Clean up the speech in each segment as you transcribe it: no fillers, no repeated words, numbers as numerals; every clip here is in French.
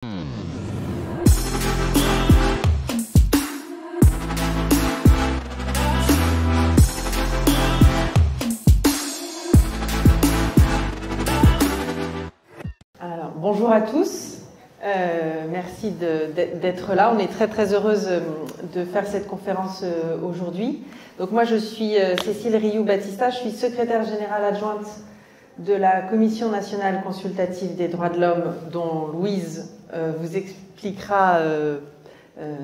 Alors, bonjour à tous. Merci d'être là. On est très heureuse de faire cette conférence aujourd'hui. Donc moi je suis Cécile Rioux-Battista, je suis secrétaire générale adjointe de la Commission nationale consultative des droits de l'homme, dont Louise vous expliquera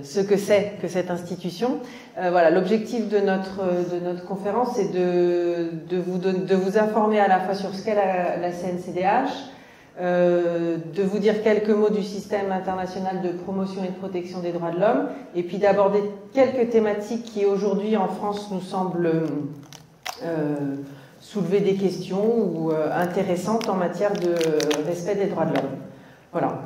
ce que c'est que cette institution. Voilà, l'objectif de notre conférence, c'est de vous informer à la fois sur ce qu'est la CNCDH, de vous dire quelques mots du système international de promotion et de protection des droits de l'homme, et puis d'aborder quelques thématiques qui aujourd'hui en France nous semblent soulever des questions ou intéressantes en matière de respect des droits de l'homme. Voilà.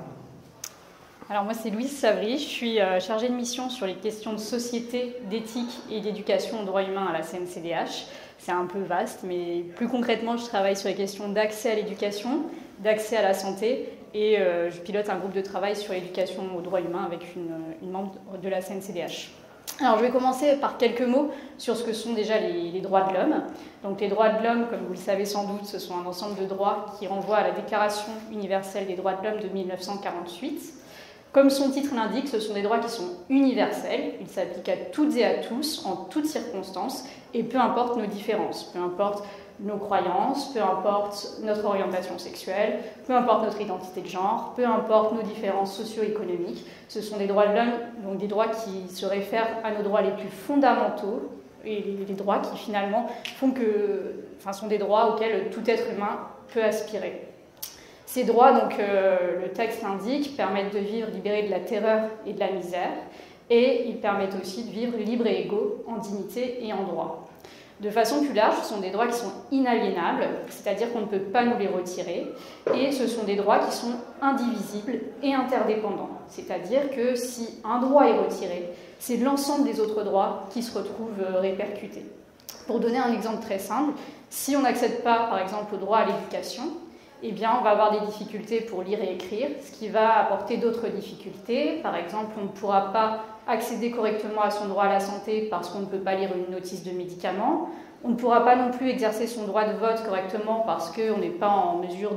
Alors moi c'est Louise Savry, je suis chargée de mission sur les questions de société, d'éthique et d'éducation aux droits humains à la CNCDH. C'est un peu vaste, mais plus concrètement je travaille sur les questions d'accès à l'éducation, d'accès à la santé, et je pilote un groupe de travail sur l'éducation aux droits humains avec une membre de la CNCDH. Alors je vais commencer par quelques mots sur ce que sont déjà les droits de l'homme. Donc les droits de l'homme, comme vous le savez sans doute, ce sont un ensemble de droits qui renvoient à la Déclaration universelle des droits de l'homme de 1948. Comme son titre l'indique, ce sont des droits qui sont universels, ils s'appliquent à toutes et à tous, en toutes circonstances, et peu importe nos différences, peu importe nos croyances, peu importe notre orientation sexuelle, peu importe notre identité de genre, peu importe nos différences socio-économiques. Ce sont des droits de l'homme, donc des droits qui se réfèrent à nos droits les plus fondamentaux, et les droits qui finalement sont des droits auxquels tout être humain peut aspirer. Ces droits, donc le texte l'indique, permettent de vivre libérés de la terreur et de la misère, et ils permettent aussi de vivre libres et égaux en dignité et en droit. De façon plus large, ce sont des droits qui sont inaliénables, c'est-à-dire qu'on ne peut pas nous les retirer, et ce sont des droits qui sont indivisibles et interdépendants, c'est-à-dire que si un droit est retiré, c'est l'ensemble des autres droits qui se retrouvent répercutés. Pour donner un exemple très simple, si on n'accède pas, par exemple, au droit à l'éducation, eh bien, on va avoir des difficultés pour lire et écrire, ce qui va apporter d'autres difficultés. Par exemple, on ne pourra pas accéder correctement à son droit à la santé parce qu'on ne peut pas lire une notice de médicament. On ne pourra pas non plus exercer son droit de vote correctement parce qu'on n'est pas en mesure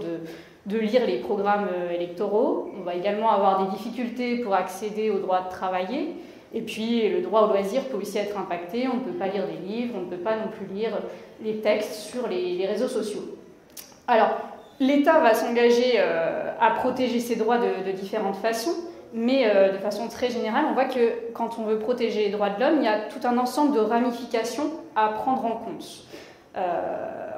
de lire les programmes électoraux. On va également avoir des difficultés pour accéder au droit de travailler. Et puis, le droit au loisir peut aussi être impacté. On ne peut pas lire des livres, on ne peut pas non plus lire les textes sur les réseaux sociaux. Alors, l'État va s'engager à protéger ses droits de différentes façons, mais de façon très générale, on voit que quand on veut protéger les droits de l'homme, il y a tout un ensemble de ramifications à prendre en compte.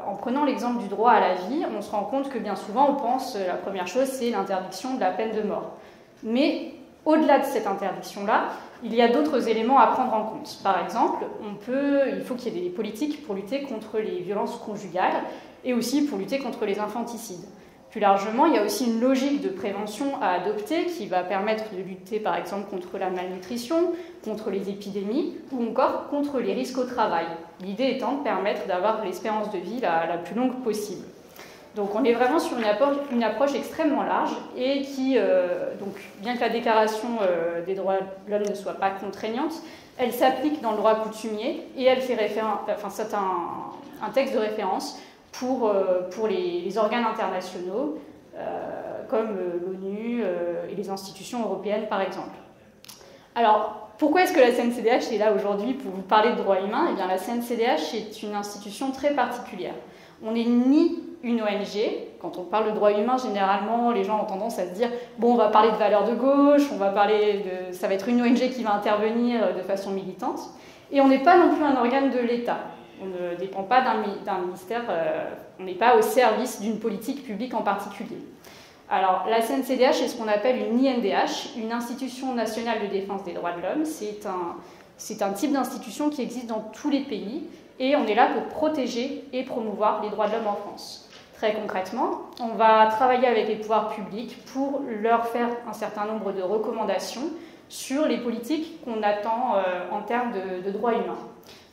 En prenant l'exemple du droit à la vie, on se rend compte que bien souvent, on pense la première chose, c'est l'interdiction de la peine de mort. Mais au-delà de cette interdiction-là, il y a d'autres éléments à prendre en compte. Par exemple, il faut qu'il y ait des politiques pour lutter contre les violences conjugales, et aussi pour lutter contre les infanticides. Plus largement, il y a aussi une logique de prévention à adopter qui va permettre de lutter par exemple contre la malnutrition, contre les épidémies ou encore contre les risques au travail. L'idée étant de permettre d'avoir l'espérance de vie la plus longue possible. Donc on est vraiment sur une approche extrêmement large et qui, donc, bien que la déclaration des droits de l'homme ne soit pas contraignante, elle s'applique dans le droit coutumier et elle fait référence, c'est un texte de référence pour les organes internationaux, comme l'ONU et les institutions européennes, par exemple. Alors, pourquoi est-ce que la CNCDH est là aujourd'hui pour vous parler de droits humains ? Eh bien, la CNCDH est une institution très particulière. On n'est ni une ONG. Quand on parle de droits humains, généralement, les gens ont tendance à se dire « bon, on va parler de valeurs de gauche, ça va être une ONG qui va intervenir de façon militante ». Et on n'est pas non plus un organe de l'État. On ne dépend pas d'un ministère, on n'est pas au service d'une politique publique en particulier. Alors, la CNCDH est ce qu'on appelle une INDH, une institution nationale de défense des droits de l'homme. C'est un type d'institution qui existe dans tous les pays et on est là pour protéger et promouvoir les droits de l'homme en France. Très concrètement, on va travailler avec les pouvoirs publics pour leur faire un certain nombre de recommandations sur les politiques qu'on attend en termes de droits humains.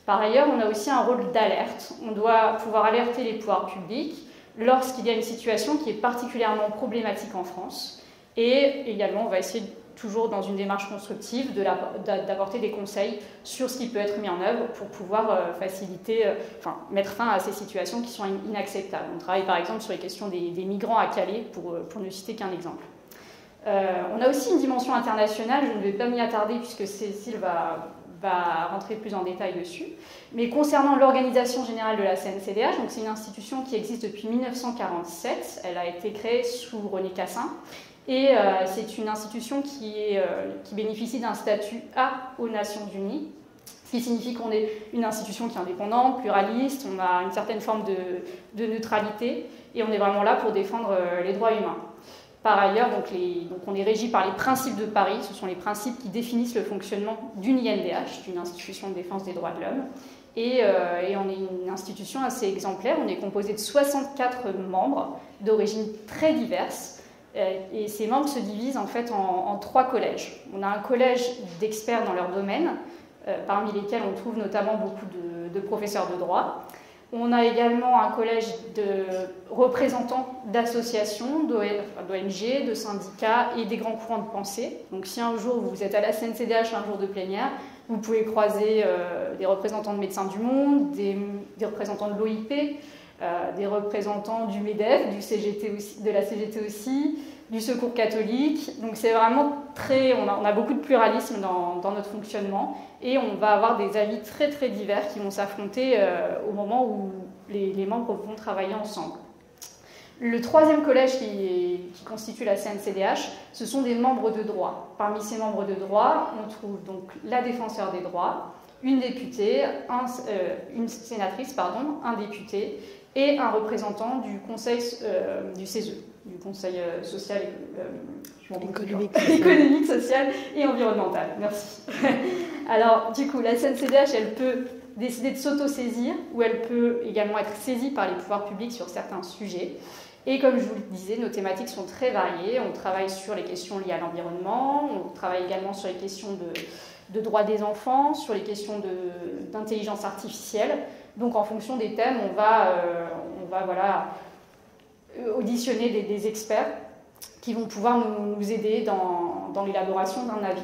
Par ailleurs, on a aussi un rôle d'alerte. On doit pouvoir alerter les pouvoirs publics lorsqu'il y a une situation qui est particulièrement problématique en France. Et également, on va essayer toujours dans une démarche constructive d'apporter des conseils sur ce qui peut être mis en œuvre pour pouvoir mettre fin à ces situations qui sont inacceptables. On travaille par exemple sur les questions des migrants à Calais, pour ne citer qu'un exemple. On a aussi une dimension internationale, je ne vais pas m'y attarder puisque Cécile va rentrer plus en détail dessus. Mais concernant l'organisation générale de la CNCDH, donc c'est une institution qui existe depuis 1947, elle a été créée sous René Cassin. Et c'est une institution qui bénéficie d'un statut A aux Nations Unies, ce qui signifie qu'on est une institution qui est indépendante, pluraliste, on a une certaine forme de neutralité, et on est vraiment là pour défendre les droits humains. Par ailleurs, donc on est régi par les principes de Paris, ce sont les principes qui définissent le fonctionnement d'une INDH, d'une institution de défense des droits de l'homme, et on est une institution assez exemplaire, on est composé de 64 membres d'origines très diverses. Et ces membres se divisent en fait en 3 collèges. On a un collège d'experts dans leur domaine, parmi lesquels on trouve notamment beaucoup de professeurs de droit. On a également un collège de représentants d'associations, d'ONG, de syndicats et des grands courants de pensée. Donc si un jour vous êtes à la CNCDH, un jour de plénière, vous pouvez croiser des représentants de Médecins du Monde, des représentants de l'OIP, des représentants du MEDEF, de la CGT aussi, du Secours catholique. Donc c'est vraiment on a beaucoup de pluralisme dans notre fonctionnement et on va avoir des avis très très divers qui vont s'affronter au moment où les membres vont travailler ensemble. Le 3e collège qui constitue la CNCDH, ce sont des membres de droit. Parmi ces membres de droit, on trouve donc la défenseure des droits, une députée, une sénatrice, un député, et un représentant du conseil du CESE, du Conseil social, économique, social et environnemental. Merci. Alors, du coup, la CNCDH, elle peut décider de s'auto-saisir ou elle peut également être saisie par les pouvoirs publics sur certains sujets. Et comme je vous le disais, nos thématiques sont très variées. On travaille sur les questions liées à l'environnement, on travaille également sur les questions de droits des enfants, sur les questions d'intelligence artificielle. Donc en fonction des thèmes, on va auditionner des experts qui vont pouvoir nous aider dans l'élaboration d'un avis.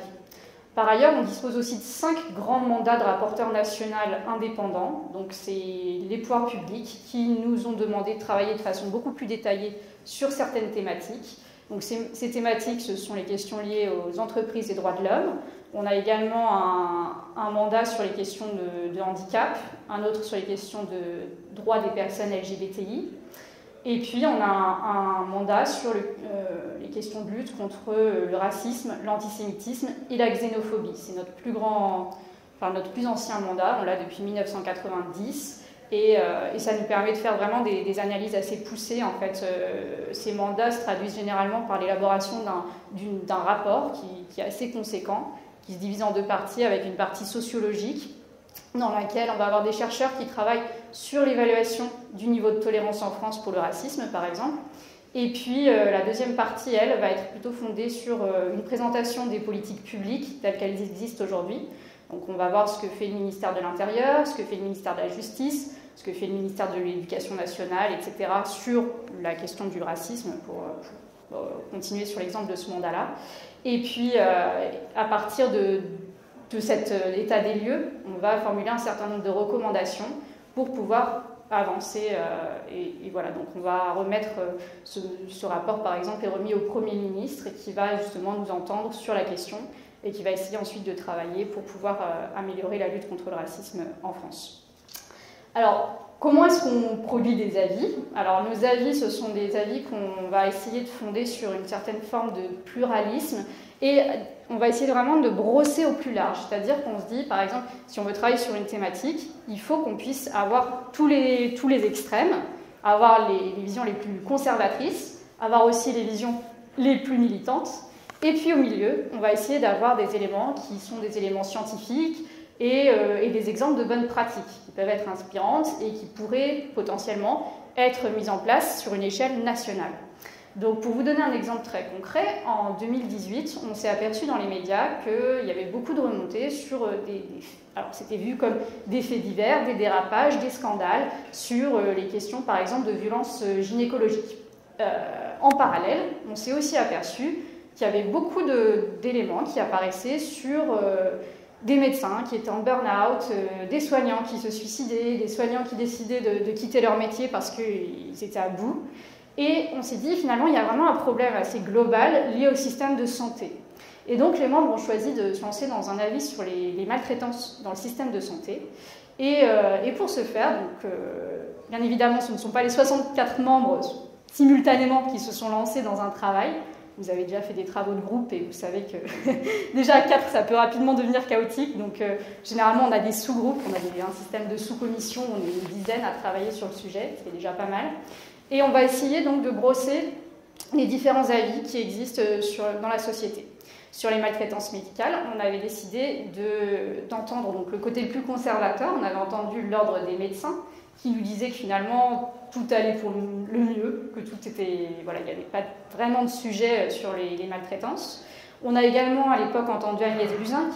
Par ailleurs, on dispose aussi de 5 grands mandats de rapporteurs nationaux indépendants. Donc c'est les pouvoirs publics qui nous ont demandé de travailler de façon beaucoup plus détaillée sur certaines thématiques. Donc ces thématiques, ce sont les questions liées aux entreprises et droits de l'homme. On a également un mandat sur les questions de handicap, un autre sur les questions de droits des personnes LGBTI. Et puis on a un mandat sur les questions de lutte contre le racisme, l'antisémitisme et la xénophobie. C'est notre plus ancien mandat, on l'a depuis 1990. Et ça nous permet de faire vraiment des analyses assez poussées. En fait, ces mandats se traduisent généralement par l'élaboration d'un rapport qui est assez conséquent, qui se divise en 2 parties, avec une partie sociologique, dans laquelle on va avoir des chercheurs qui travaillent sur l'évaluation du niveau de tolérance en France pour le racisme, par exemple. Et puis, la deuxième partie, elle, va être plutôt fondée sur une présentation des politiques publiques telles qu'elles existent aujourd'hui. Donc, on va voir ce que fait le ministère de l'Intérieur, ce que fait le ministère de la Justice, ce que fait le ministère de l'Éducation nationale, etc., sur la question du racisme, pour continuer sur l'exemple de ce mandat-là. Et puis, à partir de cet état des lieux, on va formuler un certain nombre de recommandations pour pouvoir avancer. Et voilà, donc on va remettre ce rapport, par exemple, est remis au Premier ministre qui va justement nous entendre sur la question et qui va essayer ensuite de travailler pour pouvoir améliorer la lutte contre le racisme en France. Alors, comment est-ce qu'on produit des avis ? Alors, nos avis, ce sont des avis qu'on va essayer de fonder sur une certaine forme de pluralisme et on va essayer vraiment de brosser au plus large. C'est-à-dire qu'on se dit, par exemple, si on veut travailler sur une thématique, il faut qu'on puisse avoir tous les extrêmes, avoir les visions les plus conservatrices, avoir aussi les visions les plus militantes. Et puis au milieu, on va essayer d'avoir des éléments qui sont des éléments scientifiques et des exemples de bonnes pratiques qui peuvent être inspirantes et qui pourraient potentiellement être mises en place sur une échelle nationale. Donc pour vous donner un exemple très concret, en 2018, on s'est aperçu dans les médias qu'il y avait beaucoup de remontées sur alors c'était vu comme des faits divers, des dérapages, des scandales sur les questions par exemple de violences gynécologiques. En parallèle, on s'est aussi aperçu qu'il y avait beaucoup d'éléments qui apparaissaient sur des médecins qui étaient en burn-out, des soignants qui se suicidaient, des soignants qui décidaient de quitter leur métier parce qu'ils étaient à bout. Et on s'est dit, finalement, il y a vraiment un problème assez global lié au système de santé. Et donc, les membres ont choisi de se lancer dans un avis sur les maltraitances dans le système de santé. Et pour ce faire, donc, bien évidemment, ce ne sont pas les 64 membres simultanément qui se sont lancés dans un travail. Vous avez déjà fait des travaux de groupe et vous savez que déjà à 4, ça peut rapidement devenir chaotique. Donc, généralement, on a des sous-groupes, on a un système de sous-commissions, on est une dizaine à travailler sur le sujet, ce qui est déjà pas mal. Et on va essayer donc de brosser les différents avis qui existent dans la société. Sur les maltraitances médicales, on avait décidé d'entendre donc, le côté le plus conservateur. On avait entendu l'ordre des médecins qui nous disait que finalement tout allait pour le mieux, que tout était, voilà, il n'y avait pas vraiment de sujet sur les maltraitances. On a également à l'époque entendu Agnès Buzyn,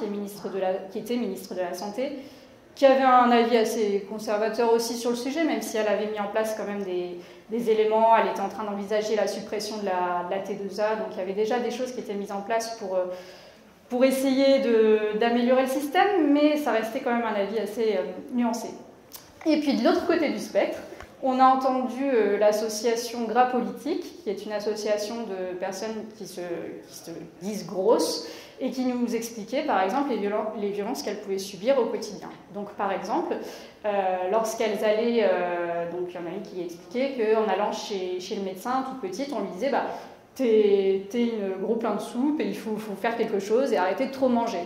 qui était ministre de la Santé, qui avait un avis assez conservateur aussi sur le sujet, même si elle avait mis en place quand même des éléments. Elle était en train d'envisager la suppression de la T2A, donc il y avait déjà des choses qui étaient mises en place pour essayer d'améliorer le système, mais ça restait quand même un avis assez nuancé. Et puis de l'autre côté du spectre, on a entendu l'association Gras Politique, qui est une association de personnes qui se disent grosses, et qui nous expliquait par exemple les violences qu'elles pouvaient subir au quotidien. Donc par exemple, lorsqu'elles allaient, donc il y en a une qui expliquait qu'en allant chez le médecin toute petite, on lui disait t'es une gros plein de soupe et il faut faire quelque chose et arrêter de trop manger.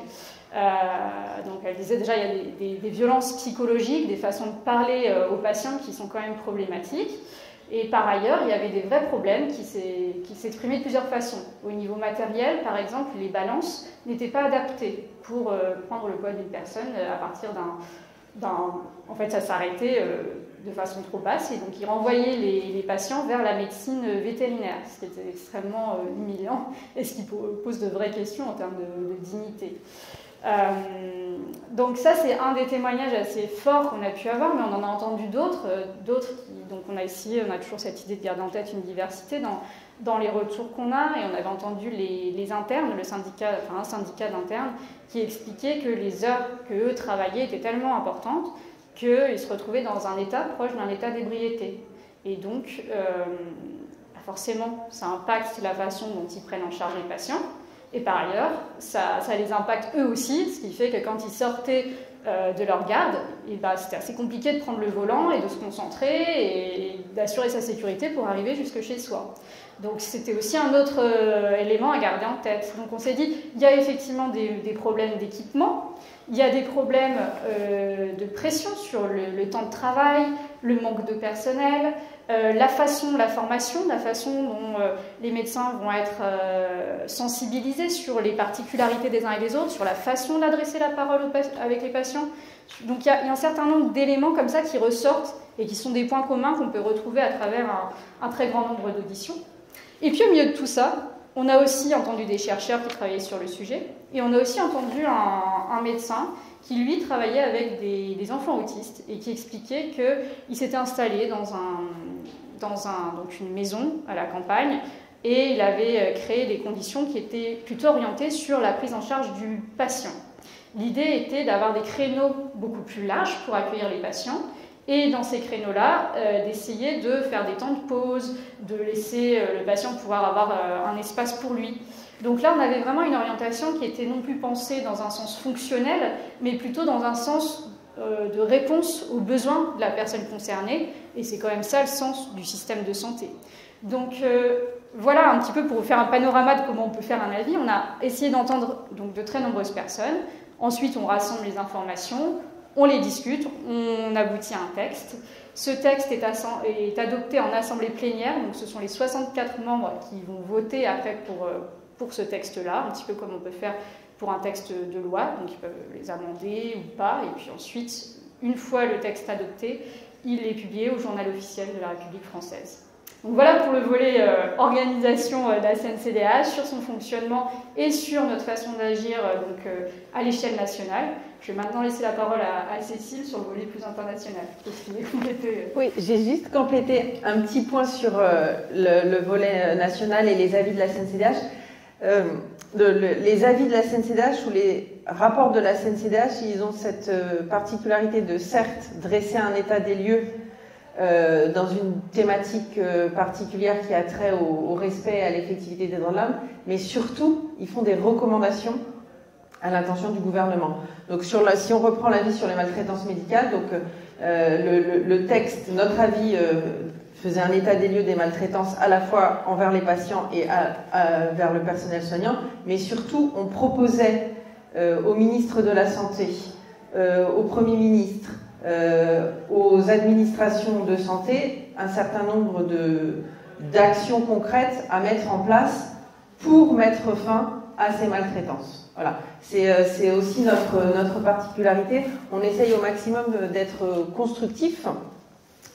Donc elle disait déjà il y a des violences psychologiques, des façons de parler aux patients qui sont quand même problématiques. Et par ailleurs, il y avait des vrais problèmes qui s'exprimaient de plusieurs façons. Au niveau matériel, par exemple, les balances n'étaient pas adaptées pour prendre le poids d'une personne à partir En fait, ça s'arrêtait de façon trop basse, et donc ils renvoyaient les patients vers la médecine vétérinaire, ce qui était extrêmement humiliant et ce qui pose de vraies questions en termes de dignité. Donc ça, c'est un des témoignages assez forts qu'on a pu avoir, mais on en a entendu d'autres donc on a toujours cette idée de garder en tête une diversité dans les retours qu'on a, et on avait entendu les internes, un syndicat d'internes qui expliquait que les heures qu'eux travaillaient étaient tellement importantes qu'ils se retrouvaient dans un état proche d'un état d'ébriété. Et donc, forcément, ça impacte la façon dont ils prennent en charge les patients. Et par ailleurs, ça les impacte eux aussi, ce qui fait que quand ils sortaient de leur garde, c'était assez compliqué de prendre le volant et de se concentrer et d'assurer sa sécurité pour arriver jusque chez soi. Donc c'était aussi un autre élément à garder en tête. Donc on s'est dit, il y a effectivement des problèmes d'équipement, il y a des problèmes de pression sur le temps de travail, le manque de personnel, la formation, la façon dont les médecins vont être sensibilisés sur les particularités des uns et des autres, sur la façon d'adresser la parole avec les patients. Donc il y a un certain nombre d'éléments comme ça qui ressortent et qui sont des points communs qu'on peut retrouver à travers un très grand nombre d'auditions. Et puis au milieu de tout ça, on a aussi entendu des chercheurs qui travaillaient sur le sujet, et on a aussi entendu un médecin qui, lui, travaillait avec des enfants autistes et qui expliquait qu'il s'était installé donc une maison à la campagne, et il avait créé des conditions qui étaient plutôt orientées sur la prise en charge du patient. L'idée était d'avoir des créneaux beaucoup plus larges pour accueillir les patients, et dans ces créneaux-là, d'essayer de faire des temps de pause, de laisser le patient pouvoir avoir un espace pour lui. Donc là, on avait vraiment une orientation qui était non plus pensée dans un sens fonctionnel, mais plutôt dans un sens de réponse aux besoins de la personne concernée, et c'est quand même ça le sens du système de santé. Donc voilà un petit peu pour vous faire un panorama de comment on peut faire un avis. On a essayé d'entendre donc de très nombreuses personnes, ensuite on rassemble les informations, on les discute, on aboutit à un texte. Ce texte est adopté en assemblée plénière, donc ce sont les 64 membres qui vont voter après pour ce texte-là, un petit peu comme on peut faire pour un texte de loi, donc ils peuvent les amender ou pas, et puis ensuite, une fois le texte adopté, il est publié au journal officiel de la République française. Donc voilà pour le volet organisation de la CNCDH, sur son fonctionnement et sur notre façon d'agir à l'échelle nationale. Je vais maintenant laisser la parole à Cécile sur le volet plus international. Oui, j'ai juste complété un petit point sur le volet national et les avis de la CNCDH. Les avis de la CNCDH ou les rapports de la CNCDH, ils ont cette particularité de certes dresser un état des lieux dans une thématique particulière qui a trait au respect et à l'effectivité des droits de l'homme, mais surtout, ils font des recommandations à l'intention du gouvernement. Donc si on reprend l'avis sur les maltraitances médicales, donc le texte, notre avis faisait un état des lieux des maltraitances à la fois envers les patients et vers le personnel soignant, mais surtout on proposait au ministre de la Santé, au Premier ministre, aux administrations de santé un certain nombre d'actions concrètes à mettre en place pour mettre fin à ces maltraitances. Voilà. C'est aussi notre particularité. On essaye au maximum d'être constructif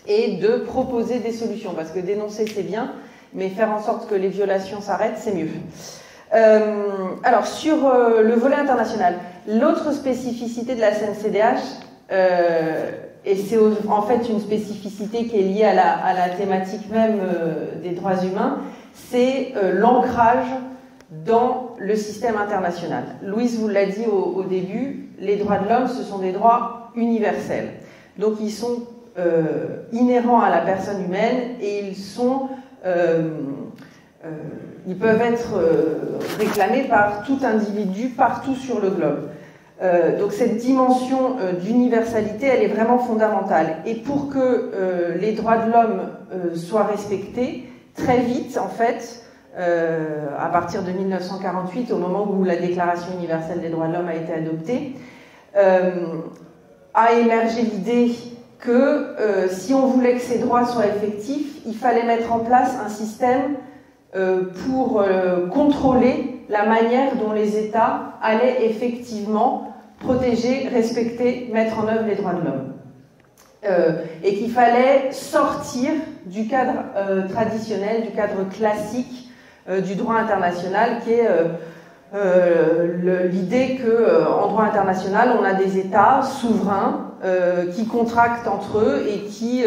et de proposer des solutions, parce que dénoncer c'est bien, mais faire en sorte que les violations s'arrêtent, c'est mieux. Alors, sur le volet international, l'autre spécificité de la CNCDH, et c'est en fait une spécificité qui est liée à la thématique même des droits humains, c'est l'ancrage dans le système international. Louise vous l'a dit au début, les droits de l'homme, ce sont des droits universels. Donc ils sont inhérents à la personne humaine et ils peuvent être réclamés par tout individu partout sur le globe. Donc cette dimension d'universalité, elle est vraiment fondamentale. Et pour que les droits de l'homme soient respectés, très vite, en fait, à partir de 1948, au moment où la Déclaration universelle des droits de l'homme a été adoptée, a émergé l'idée que si on voulait que ces droits soient effectifs, il fallait mettre en place un système pour contrôler la manière dont les États allaient effectivement protéger, respecter, mettre en œuvre les droits de l'homme. Et qu'il fallait sortir du cadre traditionnel, du cadre classique du droit international, qui est l'idée qu'en droit international, on a des États souverains qui contractent entre eux et qui,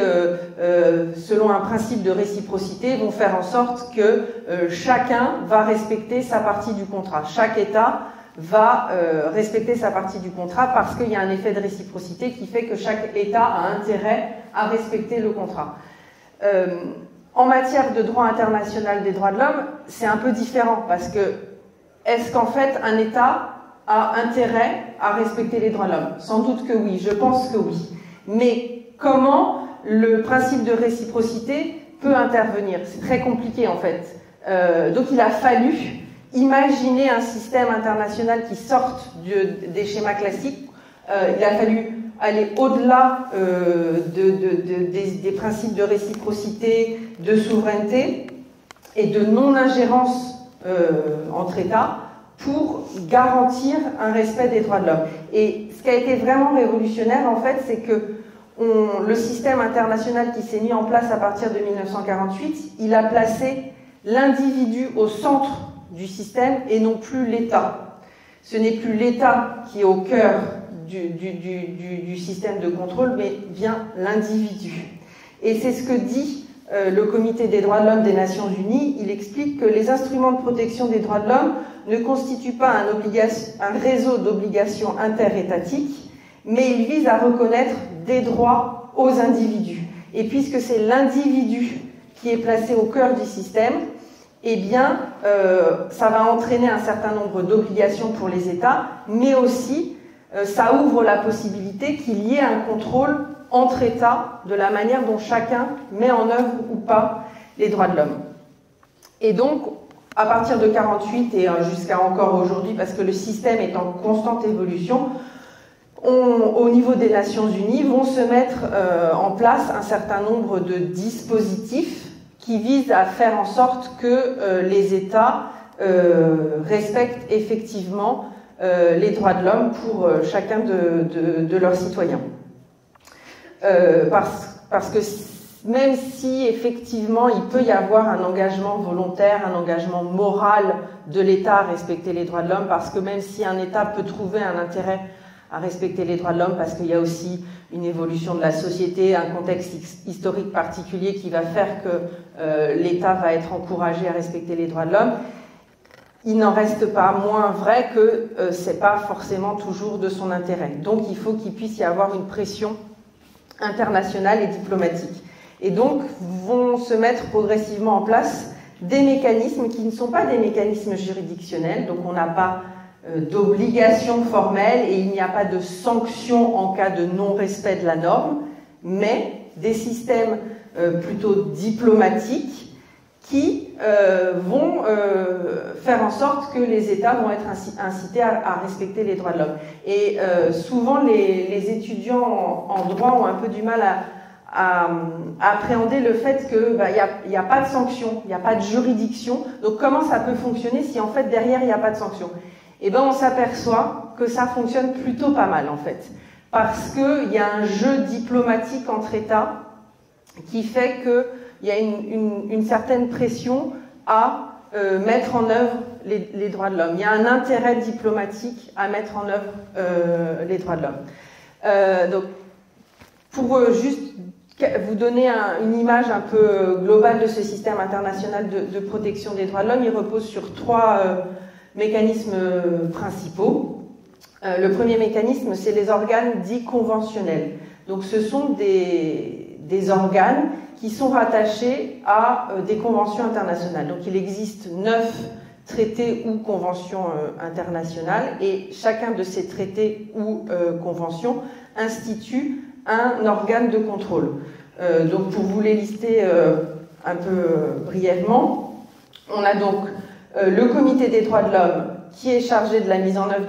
selon un principe de réciprocité, vont faire en sorte que chacun va respecter sa partie du contrat. Chaque État va respecter sa partie du contrat parce qu'il y a un effet de réciprocité qui fait que chaque État a intérêt à respecter le contrat. En matière de droit international des droits de l'homme, c'est un peu différent parce que est-ce qu'en fait un État a intérêt à respecter les droits de l'homme? Sans doute que oui, je pense que oui. Mais comment le principe de réciprocité peut intervenir? C'est très compliqué en fait. Donc il a fallu imaginer un système international qui sorte des schémas classiques. Il a fallu aller au-delà des principes de réciprocité, de souveraineté et de non-ingérence entre États pour garantir un respect des droits de l'homme. Et ce qui a été vraiment révolutionnaire, en fait, c'est que le système international qui s'est mis en place à partir de 1948, il a placé l'individu au centre du système et non plus l'État. Ce n'est plus l'État qui est au cœur du système de contrôle, mais bien l'individu. Et c'est ce que dit le Comité des droits de l'homme des Nations Unies. Il explique que les instruments de protection des droits de l'homme ne constituent pas un réseau d'obligations interétatiques, mais ils visent à reconnaître des droits aux individus. Et puisque c'est l'individu qui est placé au cœur du système, eh bien, ça va entraîner un certain nombre d'obligations pour les États, mais aussi, ça ouvre la possibilité qu'il y ait un contrôle entre États de la manière dont chacun met en œuvre ou pas les droits de l'homme. Et donc, à partir de 1948 et jusqu'à encore aujourd'hui, parce que le système est en constante évolution, au niveau des Nations Unies, vont se mettre en place un certain nombre de dispositifs qui visent à faire en sorte que les États respectent effectivement les droits de l'homme pour chacun de leurs citoyens. Parce que même si effectivement il peut y avoir un engagement volontaire, un engagement moral de l'État à respecter les droits de l'homme, parce que même si un État peut trouver un intérêt à respecter les droits de l'homme, parce qu'il y a aussi une évolution de la société, un contexte historique particulier qui va faire que l'État va être encouragé à respecter les droits de l'homme, il n'en reste pas moins vrai que ce n'est pas forcément toujours de son intérêt. Donc il faut qu'il puisse y avoir une pression internationale et diplomatique. Et donc vont se mettre progressivement en place des mécanismes qui ne sont pas des mécanismes juridictionnels, donc on n'a pas d'obligation formelle et il n'y a pas de sanction en cas de non-respect de la norme, mais des systèmes plutôt diplomatiques qui vont faire en sorte que les États vont être incités à respecter les droits de l'homme. Et souvent, les étudiants en droit ont un peu du mal à appréhender le fait qu'il n'y a pas de sanction, il n'y a pas de juridiction. Donc comment ça peut fonctionner si en fait derrière il n'y a pas de sanction? Eh bien on s'aperçoit que ça fonctionne plutôt pas mal en fait. Parce qu'il y a un jeu diplomatique entre États qui fait qu'il y a une certaine pression à mettre en œuvre les droits de l'homme. Il y a un intérêt diplomatique à mettre en œuvre les droits de l'homme. Donc, pour juste vous donner une image un peu globale de ce système international de protection des droits de l'homme, il repose sur trois mécanismes principaux. Le premier mécanisme, c'est les organes dits conventionnels. Donc, ce sont des organes qui sont rattachés à des conventions internationales. Donc il existe 9 traités ou conventions internationales et chacun de ces traités ou conventions institue un organe de contrôle. Donc pour vous les lister un peu brièvement, on a donc le Comité des droits de l'homme qui est chargé de la mise en œuvre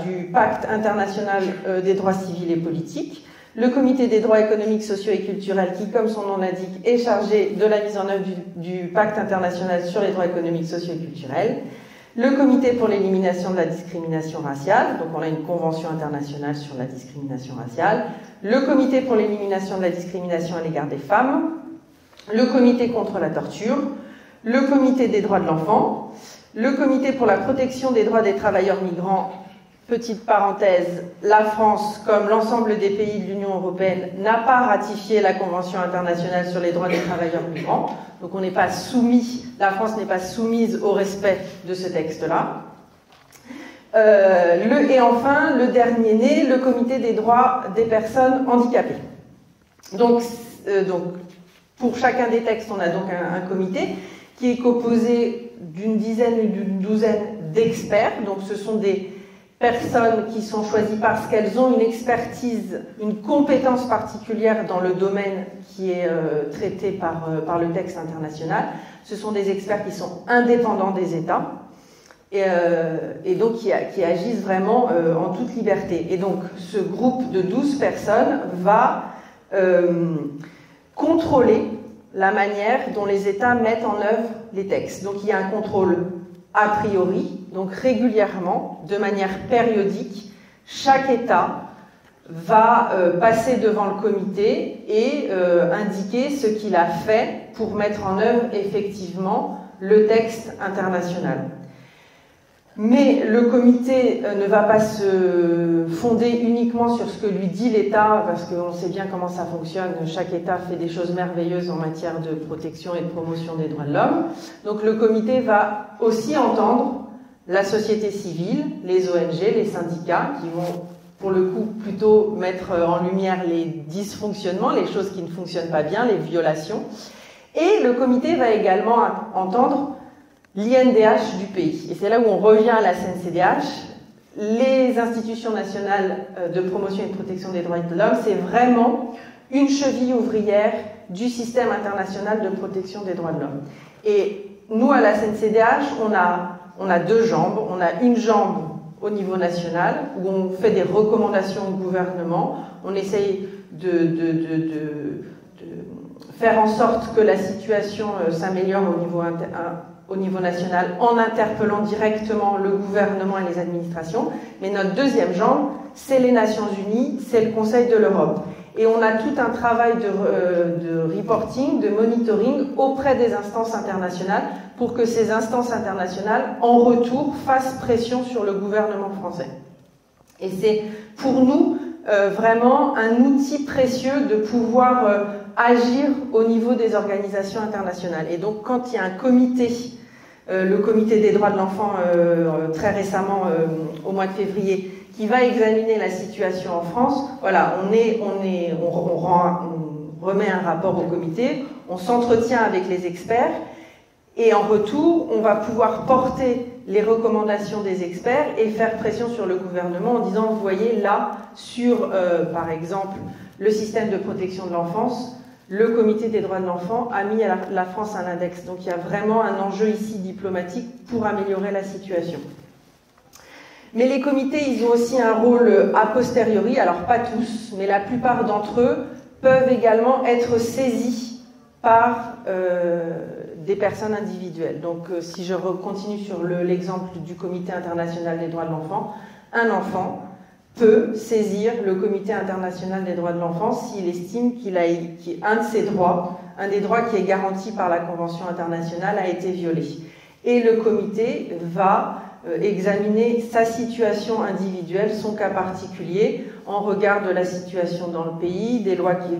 du Pacte international des droits civils et politiques. Le Comité des droits économiques, sociaux et culturels qui, comme son nom l'indique, est chargé de la mise en œuvre du Pacte international sur les droits économiques, sociaux et culturels. Le Comité pour l'élimination de la discrimination raciale, donc on a une convention internationale sur la discrimination raciale. Le Comité pour l'élimination de la discrimination à l'égard des femmes. Le Comité contre la torture. Le Comité des droits de l'enfant. Le Comité pour la protection des droits des travailleurs migrants. Petite parenthèse, la France, comme l'ensemble des pays de l'Union européenne, n'a pas ratifié la Convention internationale sur les droits des travailleurs migrants. Donc on n'est pas soumis, la France n'est pas soumise au respect de ce texte-là. Et enfin, le dernier né, le Comité des droits des personnes handicapées. Donc pour chacun des textes, on a donc un comité qui est composé d'une dizaine ou d'une douzaine d'experts. Donc ce sont des personnes qui sont choisies parce qu'elles ont une expertise, une compétence particulière dans le domaine qui est traité par le texte international. Ce sont des experts qui sont indépendants des États et donc qui agissent vraiment en toute liberté. Et donc ce groupe de 12 personnes va contrôler la manière dont les États mettent en œuvre les textes. Donc il y a un contrôle a priori, donc régulièrement, de manière périodique, chaque État va passer devant le comité et indiquer ce qu'il a fait pour mettre en œuvre effectivement le texte international. Mais le comité ne va pas se fonder uniquement sur ce que lui dit l'État, parce qu'on sait bien comment ça fonctionne. Chaque État fait des choses merveilleuses en matière de protection et de promotion des droits de l'homme. Donc le comité va aussi entendre la société civile, les ONG, les syndicats, qui vont pour le coup plutôt mettre en lumière les dysfonctionnements, les choses qui ne fonctionnent pas bien, les violations. Et le comité va également entendre l'INDH du pays. Et c'est là où on revient à la CNCDH. Les institutions nationales de promotion et de protection des droits de l'homme, c'est vraiment une cheville ouvrière du système international de protection des droits de l'homme. Et nous, à la CNCDH, on a deux jambes. On a une jambe au niveau national, où on fait des recommandations au gouvernement. On essaye de faire en sorte que la situation s'améliore au niveau national en interpellant directement le gouvernement et les administrations. Mais notre deuxième jambe, c'est les Nations Unies, c'est le Conseil de l'Europe. Et on a tout un travail de reporting, de monitoring auprès des instances internationales pour que ces instances internationales, en retour, fassent pression sur le gouvernement français. Et c'est pour nous vraiment un outil précieux de pouvoir agir au niveau des organisations internationales. Et donc quand il y a un comité le comité des droits de l'enfant très récemment au mois de février, qui va examiner la situation en France. Voilà, on remet un rapport au comité, on s'entretient avec les experts, et en retour, on va pouvoir porter les recommandations des experts et faire pression sur le gouvernement en disant, vous voyez, là, sur, par exemple, le système de protection de l'enfance, le comité des droits de l'enfant a mis la France à l'index. Donc il y a vraiment un enjeu ici diplomatique pour améliorer la situation. Mais les comités, ils ont aussi un rôle a posteriori, alors pas tous, mais la plupart d'entre eux peuvent également être saisis par des personnes individuelles. Donc si je continue sur l'exemple du Comité international des droits de l'enfant, un enfant peut saisir le Comité international des droits de l'enfant s'il estime qu'un de ses droits, un des droits qui est garanti par la Convention internationale, a été violé. Et le comité va examiner sa situation individuelle, son cas particulier, en regard de la situation dans le pays, des lois qui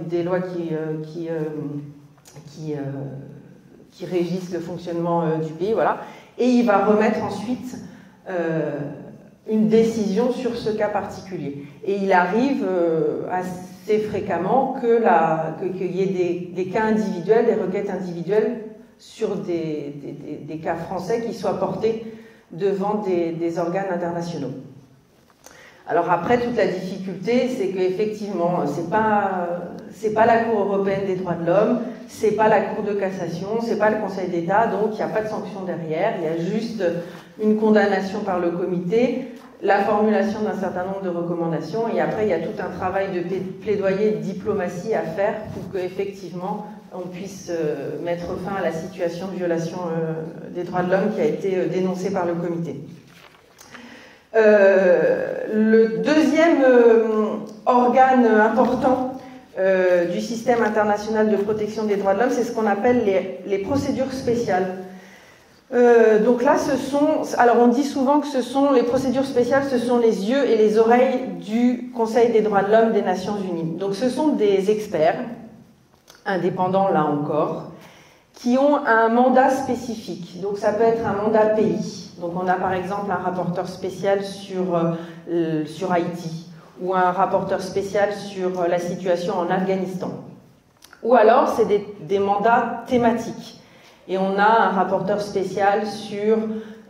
régissent le fonctionnement du pays, voilà. Et il va remettre ensuite une décision sur ce cas particulier. Et il arrive assez fréquemment qu'il y ait des cas individuels, des requêtes individuelles sur des cas français qui soient portés devant des organes internationaux. Alors après, toute la difficulté, c'est qu'effectivement, c'est pas la Cour européenne des droits de l'homme, c'est pas la Cour de cassation, c'est pas le Conseil d'État, donc il n'y a pas de sanction derrière, il y a juste une condamnation par le comité, la formulation d'un certain nombre de recommandations, et après il y a tout un travail de plaidoyer, de diplomatie à faire pour qu'effectivement on puisse mettre fin à la situation de violation des droits de l'homme qui a été dénoncée par le comité. Le deuxième organe important du système international de protection des droits de l'homme, c'est ce qu'on appelle les procédures spéciales. Donc là, alors on dit souvent que les procédures spéciales, ce sont les yeux et les oreilles du Conseil des droits de l'homme des Nations Unies. Donc ce sont des experts, indépendants là encore, qui ont un mandat spécifique. Donc ça peut être un mandat pays. Donc on a par exemple un rapporteur spécial sur Haïti, ou un rapporteur spécial sur la situation en Afghanistan. Ou alors c'est des mandats thématiques. Et on a un rapporteur spécial sur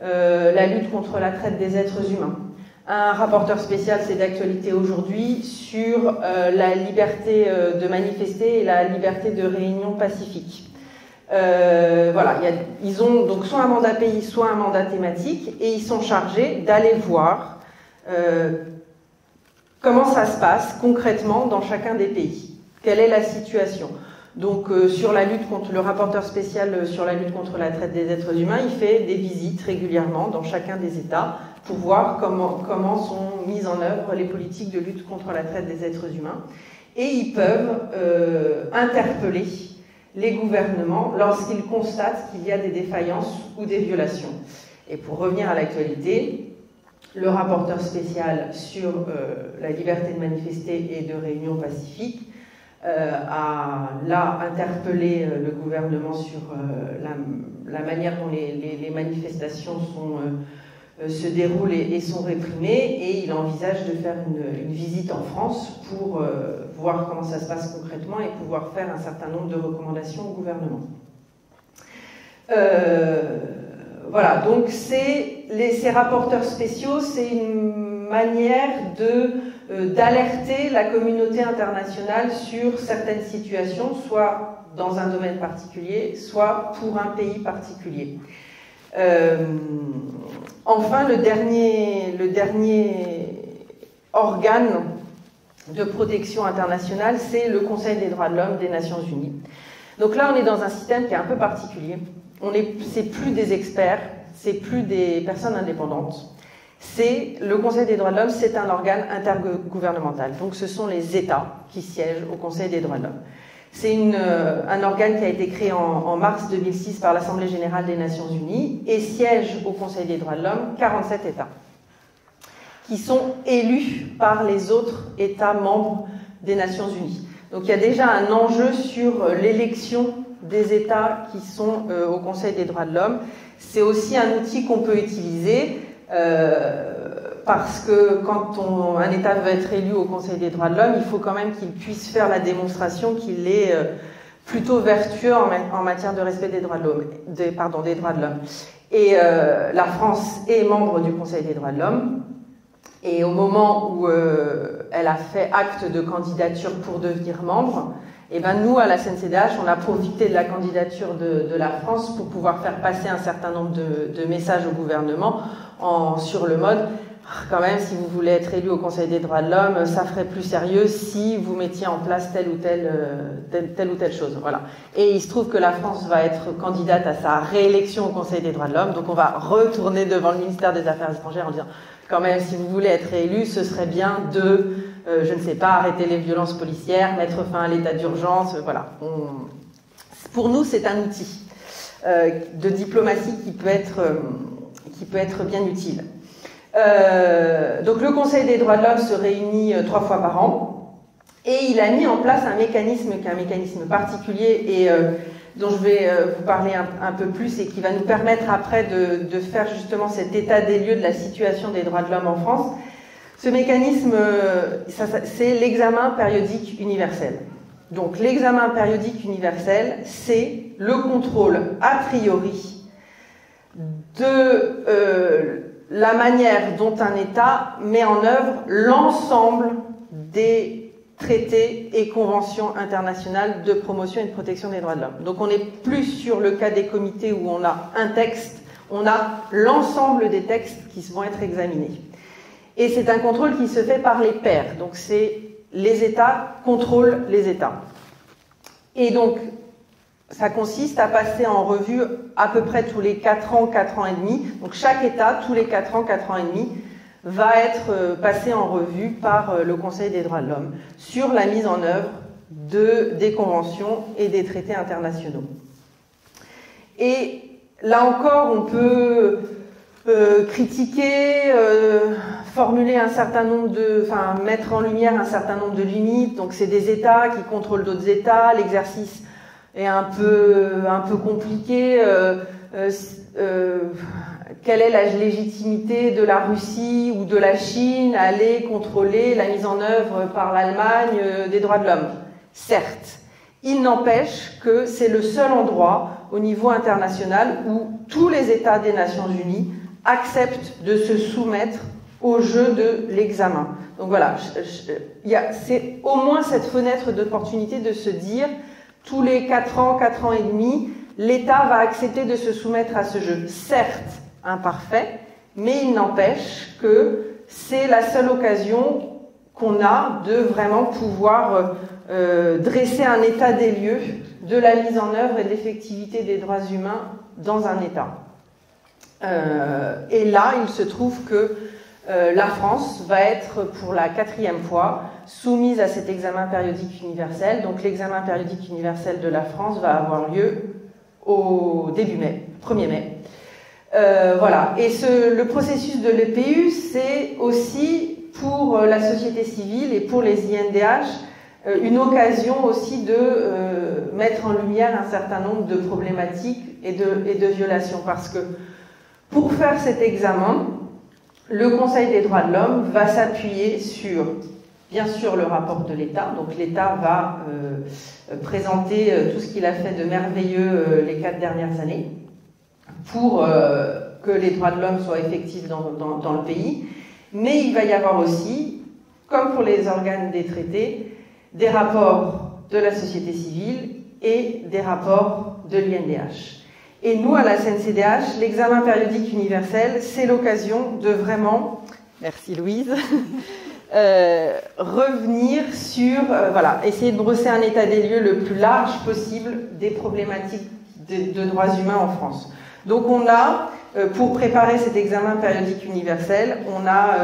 la lutte contre la traite des êtres humains. Un rapporteur spécial, c'est d'actualité aujourd'hui, sur la liberté de manifester et la liberté de réunion pacifique. Voilà, ils ont donc soit un mandat pays, soit un mandat thématique, et ils sont chargés d'aller voir comment ça se passe concrètement dans chacun des pays. Quelle est la situation? Donc sur la lutte contre le rapporteur spécial sur la lutte contre la traite des êtres humains, il fait des visites régulièrement dans chacun des États pour voir comment sont mises en œuvre les politiques de lutte contre la traite des êtres humains. Et ils peuvent interpeller les gouvernements lorsqu'ils constatent qu'il y a des défaillances ou des violations. Et pour revenir à l'actualité, le rapporteur spécial sur la liberté de manifester et de réunion pacifique a là interpellé le gouvernement sur la manière dont les manifestations se déroulent et sont réprimées, et il envisage de faire une visite en France pour voir comment ça se passe concrètement et pouvoir faire un certain nombre de recommandations au gouvernement. Voilà, donc ces rapporteurs spéciaux, c'est une manière d'alerter la communauté internationale sur certaines situations, soit dans un domaine particulier, soit pour un pays particulier. Enfin, le dernier organe de protection internationale, c'est le Conseil des droits de l'homme des Nations Unies. Donc là, on est dans un système qui est un peu particulier. C'est plus des experts, c'est plus des personnes indépendantes. Le Conseil des droits de l'homme, c'est un organe intergouvernemental. Donc ce sont les États qui siègent au Conseil des droits de l'homme. C'est un organe qui a été créé en mars 2006 par l'Assemblée générale des Nations Unies et siège au Conseil des droits de l'homme 47 États qui sont élus par les autres États membres des Nations Unies. Donc il y a déjà un enjeu sur l'élection des États qui sont au Conseil des droits de l'homme. c'est aussi un outil qu'on peut utiliser parce que quand un État veut être élu au Conseil des droits de l'homme, il faut quand même qu'il puisse faire la démonstration qu'il est plutôt vertueux en matière de respect des droits de l'homme. Des droits de l'homme. Et la France est membre du Conseil des droits de l'homme. Et au moment où elle a fait acte de candidature pour devenir membre, et ben nous, à la CNCDH, on a profité de la candidature de la France pour pouvoir faire passer un certain nombre de messages au gouvernement sur le mode quand même, si vous voulez être élu au Conseil des droits de l'homme, ça ferait plus sérieux si vous mettiez en place telle ou telle chose. Voilà. Et il se trouve que la France va être candidate à sa réélection au Conseil des droits de l'homme, donc on va retourner devant le ministère des Affaires étrangères en disant quand même, si vous voulez être élu, ce serait bien de, je ne sais pas, arrêter les violences policières, mettre fin à l'état d'urgence, voilà. Pour nous, c'est un outil de diplomatie qui peut être bien utile. Donc le Conseil des droits de l'homme se réunit 3 fois par an et il a mis en place un mécanisme qui est un mécanisme particulier et dont je vais vous parler un peu plus et qui va nous permettre après de faire justement cet état des lieux de la situation des droits de l'homme en France. Ce mécanisme, c'est l'examen périodique universel. Donc l'examen périodique universel, c'est le contrôle a priori de la manière dont un État met en œuvre l'ensemble des traités et conventions internationales de promotion et de protection des droits de l'homme. Donc on n'est plus sur le cas des comités où on a un texte, on a l'ensemble des textes qui vont être examinés. Et c'est un contrôle qui se fait par les pairs. Donc c'est les États contrôlent les États. Et donc ça consiste à passer en revue à peu près tous les 4 ans, 4 ans et demi. Donc chaque État, tous les 4 ans, 4 ans et demi, va être passé en revue par le Conseil des droits de l'homme sur la mise en œuvre des conventions et des traités internationaux. Et là encore, on peut critiquer, formuler un certain nombre mettre en lumière un certain nombre de limites. Donc c'est des États qui contrôlent d'autres États, l'exercice est un peu compliqué. Quelle est la légitimité de la Russie ou de la Chine à aller contrôler la mise en œuvre par l'Allemagne des droits de l'homme? Certes, il n'empêche que c'est le seul endroit au niveau international où tous les États des Nations Unies acceptent de se soumettre au jeu de l'examen. Donc voilà, c'est au moins cette fenêtre d'opportunité de se dire tous les 4 ans, 4 ans et demi, l'État va accepter de se soumettre à ce jeu. Certes, imparfait, mais il n'empêche que c'est la seule occasion qu'on a de vraiment pouvoir dresser un état des lieux de la mise en œuvre et de l'effectivité des droits humains dans un État. Et là, il se trouve que la France va être pour la 4e fois soumise à cet examen périodique universel. Donc l'examen périodique universel de la France va avoir lieu au début mai, 1er mai. Voilà. Et le processus de l'EPU, c'est aussi pour la société civile et pour les INDH une occasion aussi de mettre en lumière un certain nombre de problématiques et de violations. Parce que pour faire cet examen, le Conseil des droits de l'homme va s'appuyer sur, bien sûr, le rapport de l'État. Donc l'État va présenter tout ce qu'il a fait de merveilleux les 4 dernières années pour que les droits de l'homme soient effectifs dans le pays. Mais il va y avoir aussi, comme pour les organes des traités, des rapports de la société civile et des rapports de l'INDH. Et nous, à la CNCDH, l'examen périodique universel, c'est l'occasion de vraiment, merci Louise, revenir sur, essayer de brosser un état des lieux le plus large possible des problématiques de droits humains en France. Donc on a, pour préparer cet examen périodique universel, on a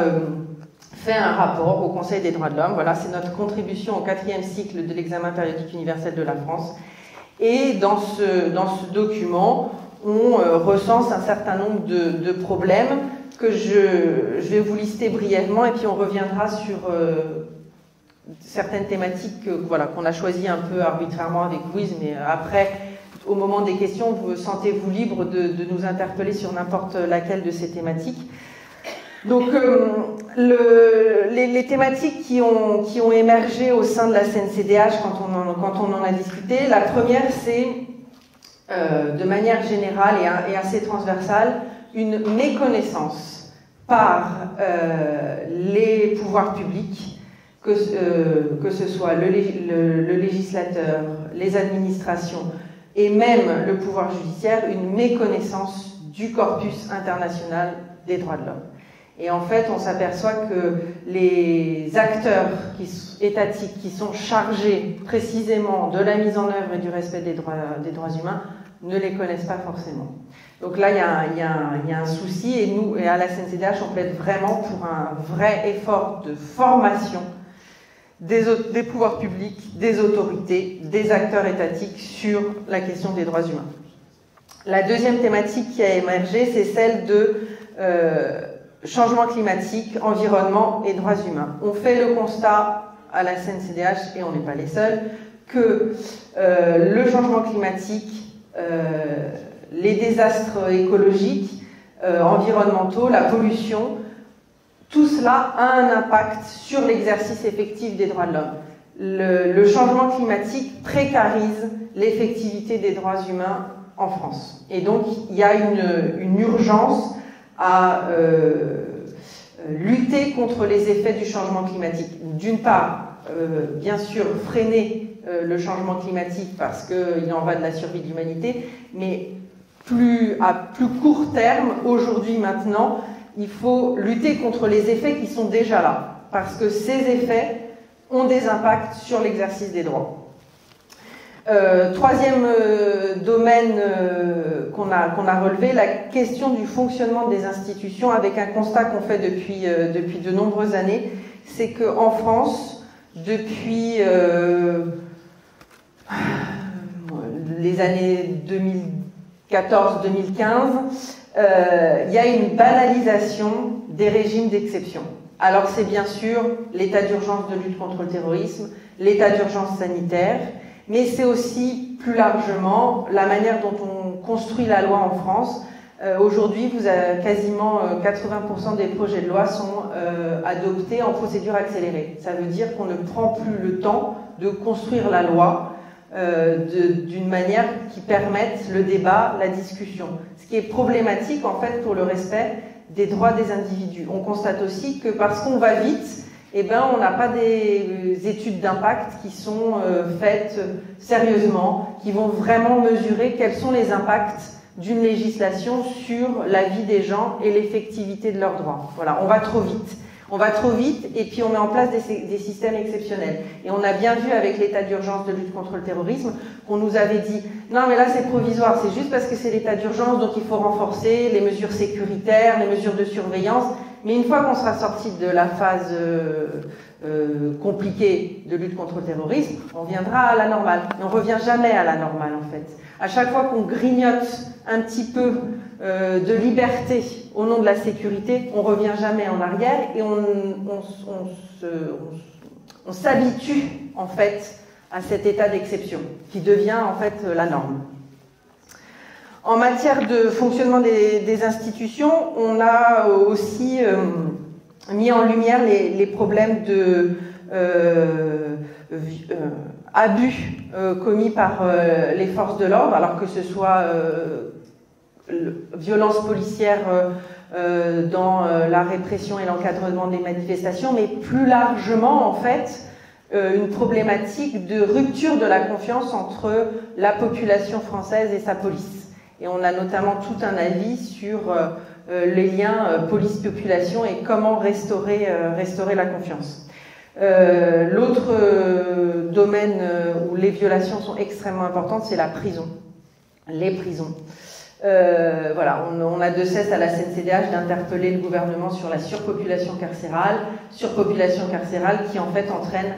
fait un rapport au Conseil des droits de l'homme. Voilà, c'est notre contribution au 4e cycle de l'examen périodique universel de la France. Et dans ce document, on recense un certain nombre de problèmes que je vais vous lister brièvement et puis on reviendra sur certaines thématiques qu'on a choisies un peu arbitrairement avec Louise, mais après, au moment des questions, vous sentez-vous libre de nous interpeller sur n'importe laquelle de ces thématiques. Donc, les thématiques qui ont émergé au sein de la CNCDH quand on en a discuté, la première, c'est, de manière générale et assez transversale, une méconnaissance par les pouvoirs publics, que ce soit le législateur, les administrations et même le pouvoir judiciaire, une méconnaissance du corpus international des droits de l'homme. Et en fait, on s'aperçoit que les acteurs étatiques qui sont chargés précisément de la mise en œuvre et du respect des droits humains ne les connaissent pas forcément. Donc là, il y a un souci, et nous, et à la CNCDH, on plaide vraiment pour un vrai effort de formation des pouvoirs publics, des autorités, des acteurs étatiques sur la question des droits humains. La deuxième thématique qui a émergé, c'est celle de changement climatique, environnement et droits humains. On fait le constat à la CNCDH, et on n'est pas les seuls, que le changement climatique, les désastres écologiques, environnementaux, la pollution, tout cela a un impact sur l'exercice effectif des droits de l'homme. Le changement climatique précarise l'effectivité des droits humains en France. Et donc, il y a une urgence à lutter contre les effets du changement climatique. D'une part, bien sûr, freiner le changement climatique parce qu'il en va de la survie de l'humanité, mais à plus court terme, aujourd'hui, maintenant, il faut lutter contre les effets qui sont déjà là, parce que ces effets ont des impacts sur l'exercice des droits. Troisième domaine qu'on a relevé, la question du fonctionnement des institutions, avec un constat qu'on fait depuis de nombreuses années, c'est qu'en France, depuis les années 2014-2015, il y a une banalisation des régimes d'exception. Alors c'est bien sûr l'état d'urgence de lutte contre le terrorisme, l'état d'urgence sanitaire, mais c'est aussi plus largement la manière dont on construit la loi en France. Aujourd'hui, quasiment 80% des projets de loi sont adoptés en procédure accélérée. Ça veut dire qu'on ne prend plus le temps de construire la loi d'une manière qui permette le débat, la discussion. Ce qui est problématique en fait pour le respect des droits des individus. On constate aussi que parce qu'on va vite, on n'a pas des études d'impact qui sont faites sérieusement, qui vont vraiment mesurer quels sont les impacts d'une législation sur la vie des gens et l'effectivité de leurs droits. Voilà, on va trop vite. On va trop vite et puis on met en place des systèmes exceptionnels. Et on a bien vu avec l'état d'urgence de lutte contre le terrorisme qu'on nous avait dit « Non mais là c'est provisoire, c'est juste parce que c'est l'état d'urgence donc il faut renforcer les mesures sécuritaires, les mesures de surveillance. » Mais une fois qu'on sera sorti de la phase compliquée de lutte contre le terrorisme, on viendra à la normale. Mais on ne revient jamais à la normale en fait. À chaque fois qu'on grignote un petit peu de liberté au nom de la sécurité, on ne revient jamais en arrière et on s'habitue en fait à cet état d'exception qui devient en fait la norme. En matière de fonctionnement des institutions, on a aussi mis en lumière les problèmes de abus commis par les forces de l'ordre, alors que ce soit violence policière dans la répression et l'encadrement des manifestations, mais plus largement en fait une problématique de rupture de la confiance entre la population française et sa police. Et on a notamment tout un avis sur les liens police-population et comment restaurer la confiance. L'autre domaine où les violations sont extrêmement importantes, c'est la prison, les prisons. Voilà, on a de cesse à la CNCDH d'interpeller le gouvernement sur la surpopulation carcérale qui en fait entraîne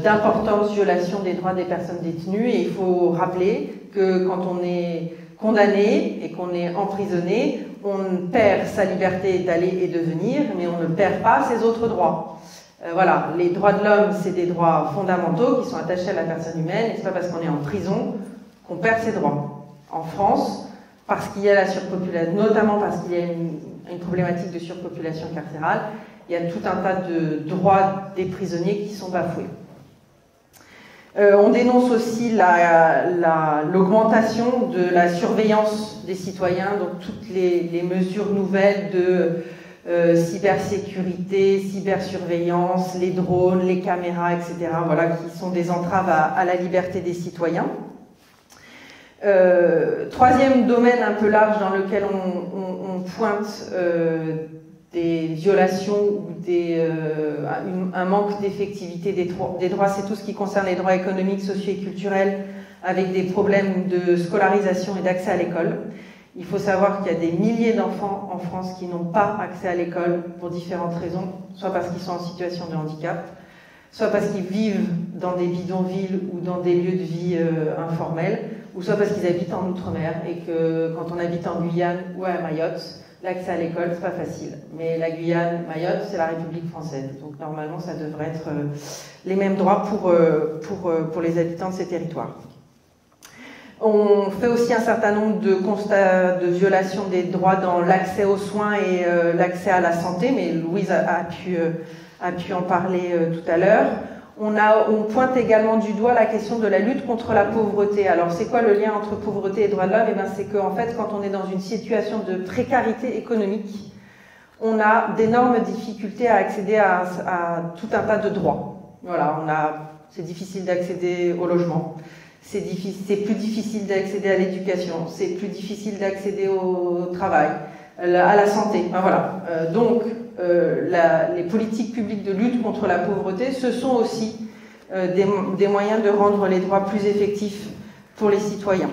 d'importantes violations des droits des personnes détenues. Et il faut rappeler que quand on est condamné et qu'on est emprisonné, on perd sa liberté d'aller et de venir, mais on ne perd pas ses autres droits. Voilà, les droits de l'homme, c'est des droits fondamentaux qui sont attachés à la personne humaine, et c'est pas parce qu'on est en prison qu'on perd ses droits. En France, parce qu'il y a la surpopulation, notamment parce qu'il y a une problématique de surpopulation carcérale, il y a tout un tas de droits des prisonniers qui sont bafoués. On dénonce aussi l'augmentation de la surveillance des citoyens, donc toutes les mesures nouvelles de cybersécurité, cybersurveillance, les drones, les caméras, etc., voilà, qui sont des entraves à la liberté des citoyens. Troisième domaine un peu large dans lequel on pointe des violations ou un manque d'effectivité des droits, c'est tout ce qui concerne les droits économiques, sociaux et culturels, avec des problèmes de scolarisation et d'accès à l'école. Il faut savoir qu'il y a des milliers d'enfants en France qui n'ont pas accès à l'école pour différentes raisons, soit parce qu'ils sont en situation de handicap, soit parce qu'ils vivent dans des bidonvilles ou dans des lieux de vie informels, ou soit parce qu'ils habitent en Outre-mer et que quand on habite en Guyane ou à Mayotte, l'accès à l'école, c'est pas facile. Mais la Guyane, Mayotte, c'est la République française. Donc normalement, ça devrait être les mêmes droits pour les habitants de ces territoires. On fait aussi un certain nombre de constats de violation des droits dans l'accès aux soins et l'accès à la santé, mais Louise a pu en parler tout à l'heure. On pointe également du doigt la question de la lutte contre la pauvreté. Alors, c'est quoi le lien entre pauvreté et droits de l'homme? Eh bien, c'est qu'en fait, quand on est dans une situation de précarité économique, on a d'énormes difficultés à accéder à tout un tas de droits. Voilà, c'est difficile d'accéder au logement, c'est plus difficile d'accéder à l'éducation, c'est plus difficile d'accéder au travail, à la santé. Ben voilà. Donc, les politiques publiques de lutte contre la pauvreté, ce sont aussi des moyens de rendre les droits plus effectifs pour les citoyens.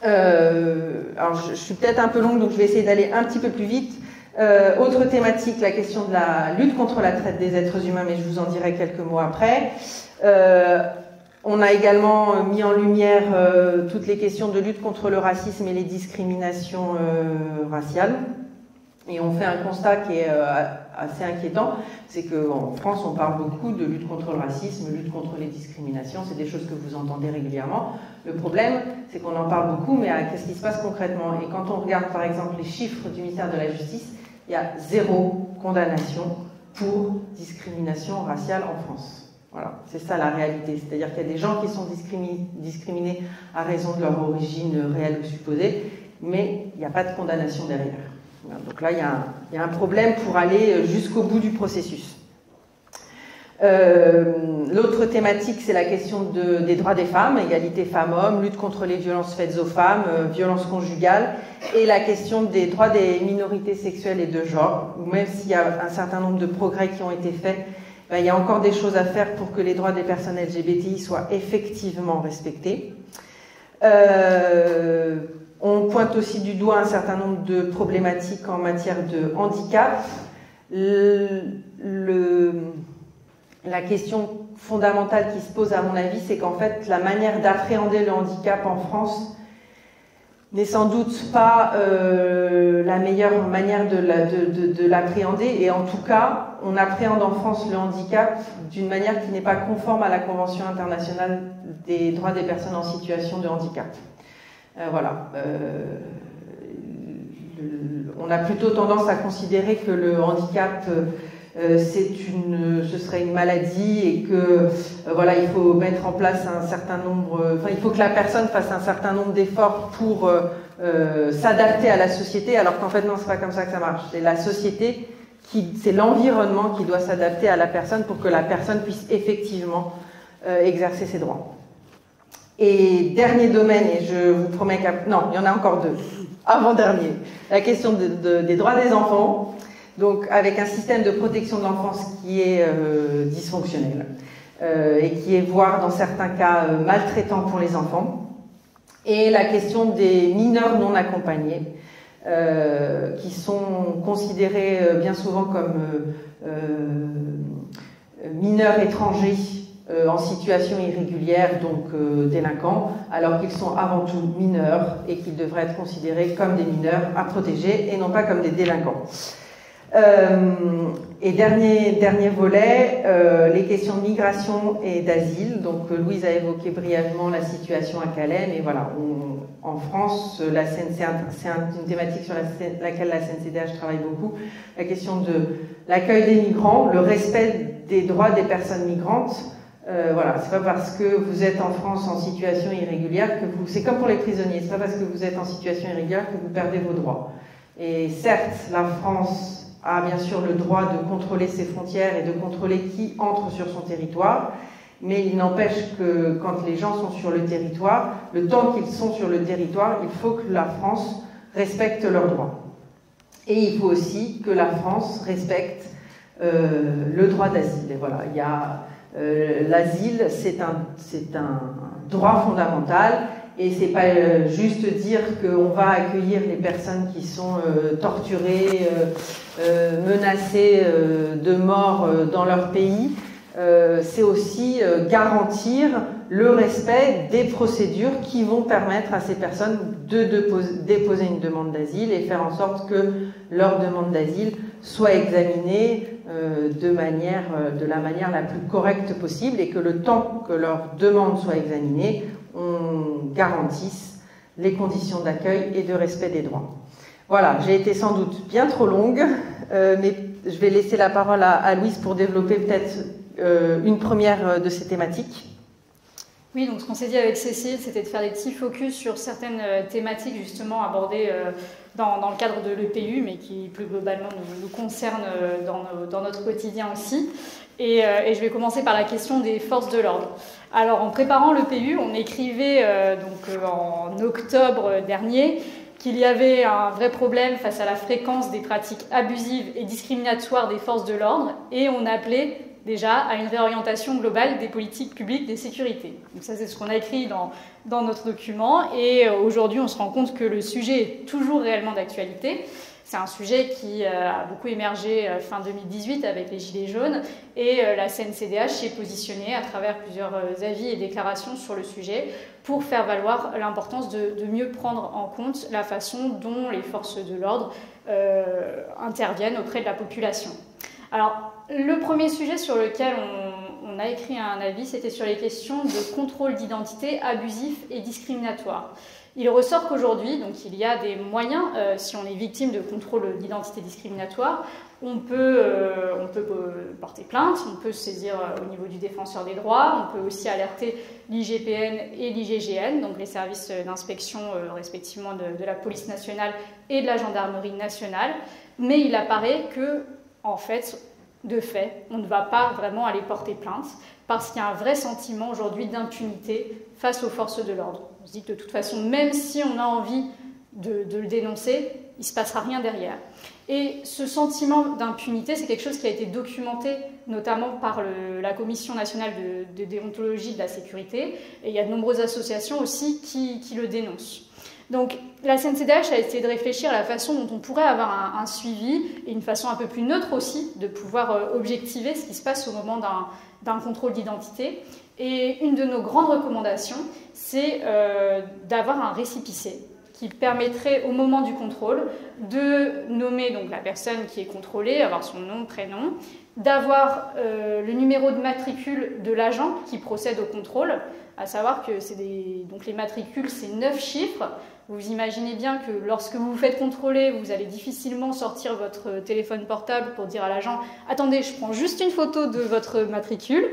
Alors, je suis peut-être un peu longue, donc je vais essayer d'aller un petit peu plus vite. Autre thématique, la question de la lutte contre la traite des êtres humains, mais je vous en dirai quelques mots après. On a également mis en lumière toutes les questions de lutte contre le racisme et les discriminations raciales. Et on fait un constat qui est assez inquiétant, c'est qu'en France, on parle beaucoup de lutte contre le racisme, lutte contre les discriminations, c'est des choses que vous entendez régulièrement. Le problème, c'est qu'on en parle beaucoup, mais qu'est-ce qui se passe concrètement? Et quand on regarde par exemple les chiffres du ministère de la Justice, il y a 0 condamnation pour discrimination raciale en France. Voilà, c'est ça la réalité. C'est-à-dire qu'il y a des gens qui sont discriminés à raison de leur origine réelle ou supposée, mais il n'y a pas de condamnation derrière. Donc là, il y a un problème pour aller jusqu'au bout du processus. L'autre thématique, c'est la question des droits des femmes, égalité femmes-hommes, lutte contre les violences faites aux femmes, violences conjugales, et la question des droits des minorités sexuelles et de genre, où même s'il y a un certain nombre de progrès qui ont été faits, ben, il y a encore des choses à faire pour que les droits des personnes LGBTI soient effectivement respectés. On pointe aussi du doigt un certain nombre de problématiques en matière de handicap. La question fondamentale qui se pose à mon avis, c'est qu'en fait, la manière d'appréhender le handicap en France n'est sans doute pas la meilleure manière de l'appréhender. Et en tout cas, on appréhende en France le handicap d'une manière qui n'est pas conforme à la Convention internationale des droits des personnes en situation de handicap. Voilà. On a plutôt tendance à considérer que le handicap, ce serait une maladie et que voilà, il faut mettre en place un certain nombre, il faut que la personne fasse un certain nombre d'efforts pour s'adapter à la société, alors qu'en fait non, c'est pas comme ça que ça marche. C'est la société c'est l'environnement qui doit s'adapter à la personne pour que la personne puisse effectivement exercer ses droits. Et dernier domaine, et je vous promets non, il y en a encore 2. Avant-dernier, la question des droits des enfants, donc avec un système de protection de l'enfance qui est dysfonctionnel et qui est, voire dans certains cas, maltraitant pour les enfants. Et la question des mineurs non accompagnés, qui sont considérés bien souvent comme mineurs étrangers en situation irrégulière, donc délinquants, alors qu'ils sont avant tout mineurs et qu'ils devraient être considérés comme des mineurs à protéger et non pas comme des délinquants. Et dernier volet, les questions de migration et d'asile. Donc Louise a évoqué brièvement la situation à Calais, mais voilà, en France, c'est une thématique sur laquelle la CNCDH travaille beaucoup, la question de l'accueil des migrants, le respect des droits des personnes migrantes. Voilà, c'est pas parce que vous êtes en France en situation irrégulière que c'est comme pour les prisonniers, c'est pas parce que vous êtes en situation irrégulière que vous perdez vos droits. Et certes, la France a bien sûr le droit de contrôler ses frontières et de contrôler qui entre sur son territoire, mais il n'empêche que quand les gens sont sur le territoire, le temps qu'ils sont sur le territoire, il faut que la France respecte leurs droits. Et il faut aussi que la France respecte le droit d'asile. Et voilà, il y a l'asile, c'est un droit fondamental. Et c'est pas juste dire qu'on va accueillir les personnes qui sont torturées, menacées de mort dans leur pays. C'est aussi garantir le respect des procédures qui vont permettre à ces personnes de déposer une demande d'asile et faire en sorte que leur demande d'asile soit examinée de la manière la plus correcte possible et que le temps que leur demande soit examinée, on garantisse les conditions d'accueil et de respect des droits. Voilà, j'ai été sans doute bien trop longue, mais je vais laisser la parole à Louise pour développer peut-être une première de ces thématiques. Oui, donc ce qu'on s'est dit avec Cécile, c'était de faire des petits focus sur certaines thématiques justement abordées dans le cadre de l'EPU, mais qui plus globalement nous concernent dans notre quotidien aussi. Et je vais commencer par la question des forces de l'ordre. Alors, en préparant l'EPU, on écrivait en octobre dernier qu'il y avait un vrai problème face à la fréquence des pratiques abusives et discriminatoires des forces de l'ordre, et on appelait déjà à une réorientation globale des politiques publiques des sécurités. Donc ça, c'est ce qu'on a écrit dans notre document, et aujourd'hui, on se rend compte que le sujet est toujours réellement d'actualité. C'est un sujet qui a beaucoup émergé fin 2018 avec les Gilets jaunes, et la CNCDH s'est positionnée à travers plusieurs avis et déclarations sur le sujet pour faire valoir l'importance de mieux prendre en compte la façon dont les forces de l'ordre interviennent auprès de la population. Alors, le premier sujet sur lequel on a écrit un avis, c'était sur les questions de contrôle d'identité abusif et discriminatoire. Il ressort qu'aujourd'hui, donc, il y a des moyens, si on est victime de contrôle d'identité discriminatoire, on peut porter plainte, on peut se saisir au niveau du défenseur des droits, on peut aussi alerter l'IGPN et l'IGGN, donc les services d'inspection respectivement de la police nationale et de la gendarmerie nationale, mais il apparaît que, en fait, de fait, on ne va pas vraiment aller porter plainte parce qu'il y a un vrai sentiment aujourd'hui d'impunité face aux forces de l'ordre. On se dit que de toute façon, même si on a envie de le dénoncer, il ne se passera rien derrière. Et ce sentiment d'impunité, c'est quelque chose qui a été documenté notamment par la Commission nationale de déontologie de la sécurité, et il y a de nombreuses associations aussi qui le dénoncent. Donc la CNCDH a essayé de réfléchir à la façon dont on pourrait avoir un suivi et une façon un peu plus neutre aussi de pouvoir objectiver ce qui se passe au moment d'un contrôle d'identité. Et une de nos grandes recommandations, c'est d'avoir un récépissé qui permettrait au moment du contrôle de nommer donc la personne qui est contrôlée, avoir son nom, prénom, d'avoir le numéro de matricule de l'agent qui procède au contrôle, à savoir que donc les matricules, c'est 9 chiffres. Vous imaginez bien que lorsque vous vous faites contrôler, vous allez difficilement sortir votre téléphone portable pour dire à l'agent « Attendez, je prends juste une photo de votre matricule ».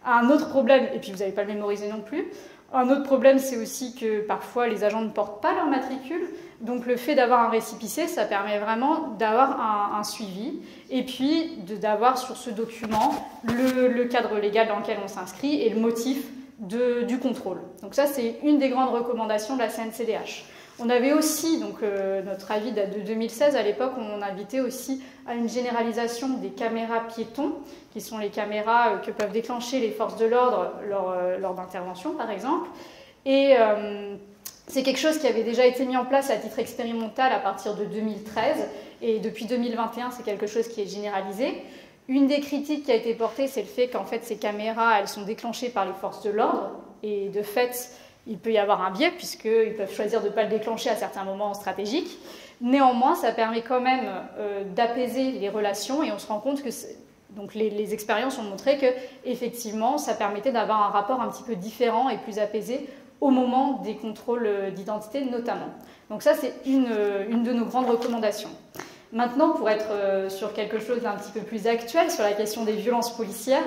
Un autre problème, et puis vous n'allez pas le mémoriser non plus, un autre problème, c'est aussi que parfois les agents ne portent pas leur matricule. Donc le fait d'avoir un récépissé, ça permet vraiment d'avoir un suivi et puis d'avoir sur ce document le cadre légal dans lequel on s'inscrit et le motif du contrôle. Donc ça, c'est une des grandes recommandations de la CNCDH. On avait aussi, donc notre avis date de 2016, à l'époque, on invitait aussi à une généralisation des caméras piétons, qui sont les caméras que peuvent déclencher les forces de l'ordre lors d'interventions, par exemple. Et c'est quelque chose qui avait déjà été mis en place à titre expérimental à partir de 2013, et depuis 2021, c'est quelque chose qui est généralisé. Une des critiques qui a été portée, c'est le fait qu'en fait, ces caméras, elles sont déclenchées par les forces de l'ordre, et de fait, il peut y avoir un biais, puisqu'ils peuvent choisir de ne pas le déclencher à certains moments stratégiques. Néanmoins, ça permet quand même d'apaiser les relations et on se rend compte que donc les expériences ont montré que effectivement, ça permettait d'avoir un rapport un petit peu différent et plus apaisé au moment des contrôles d'identité notamment. Donc ça, c'est une de nos grandes recommandations. Maintenant, pour être sur quelque chose d'un petit peu plus actuel, sur la question des violences policières,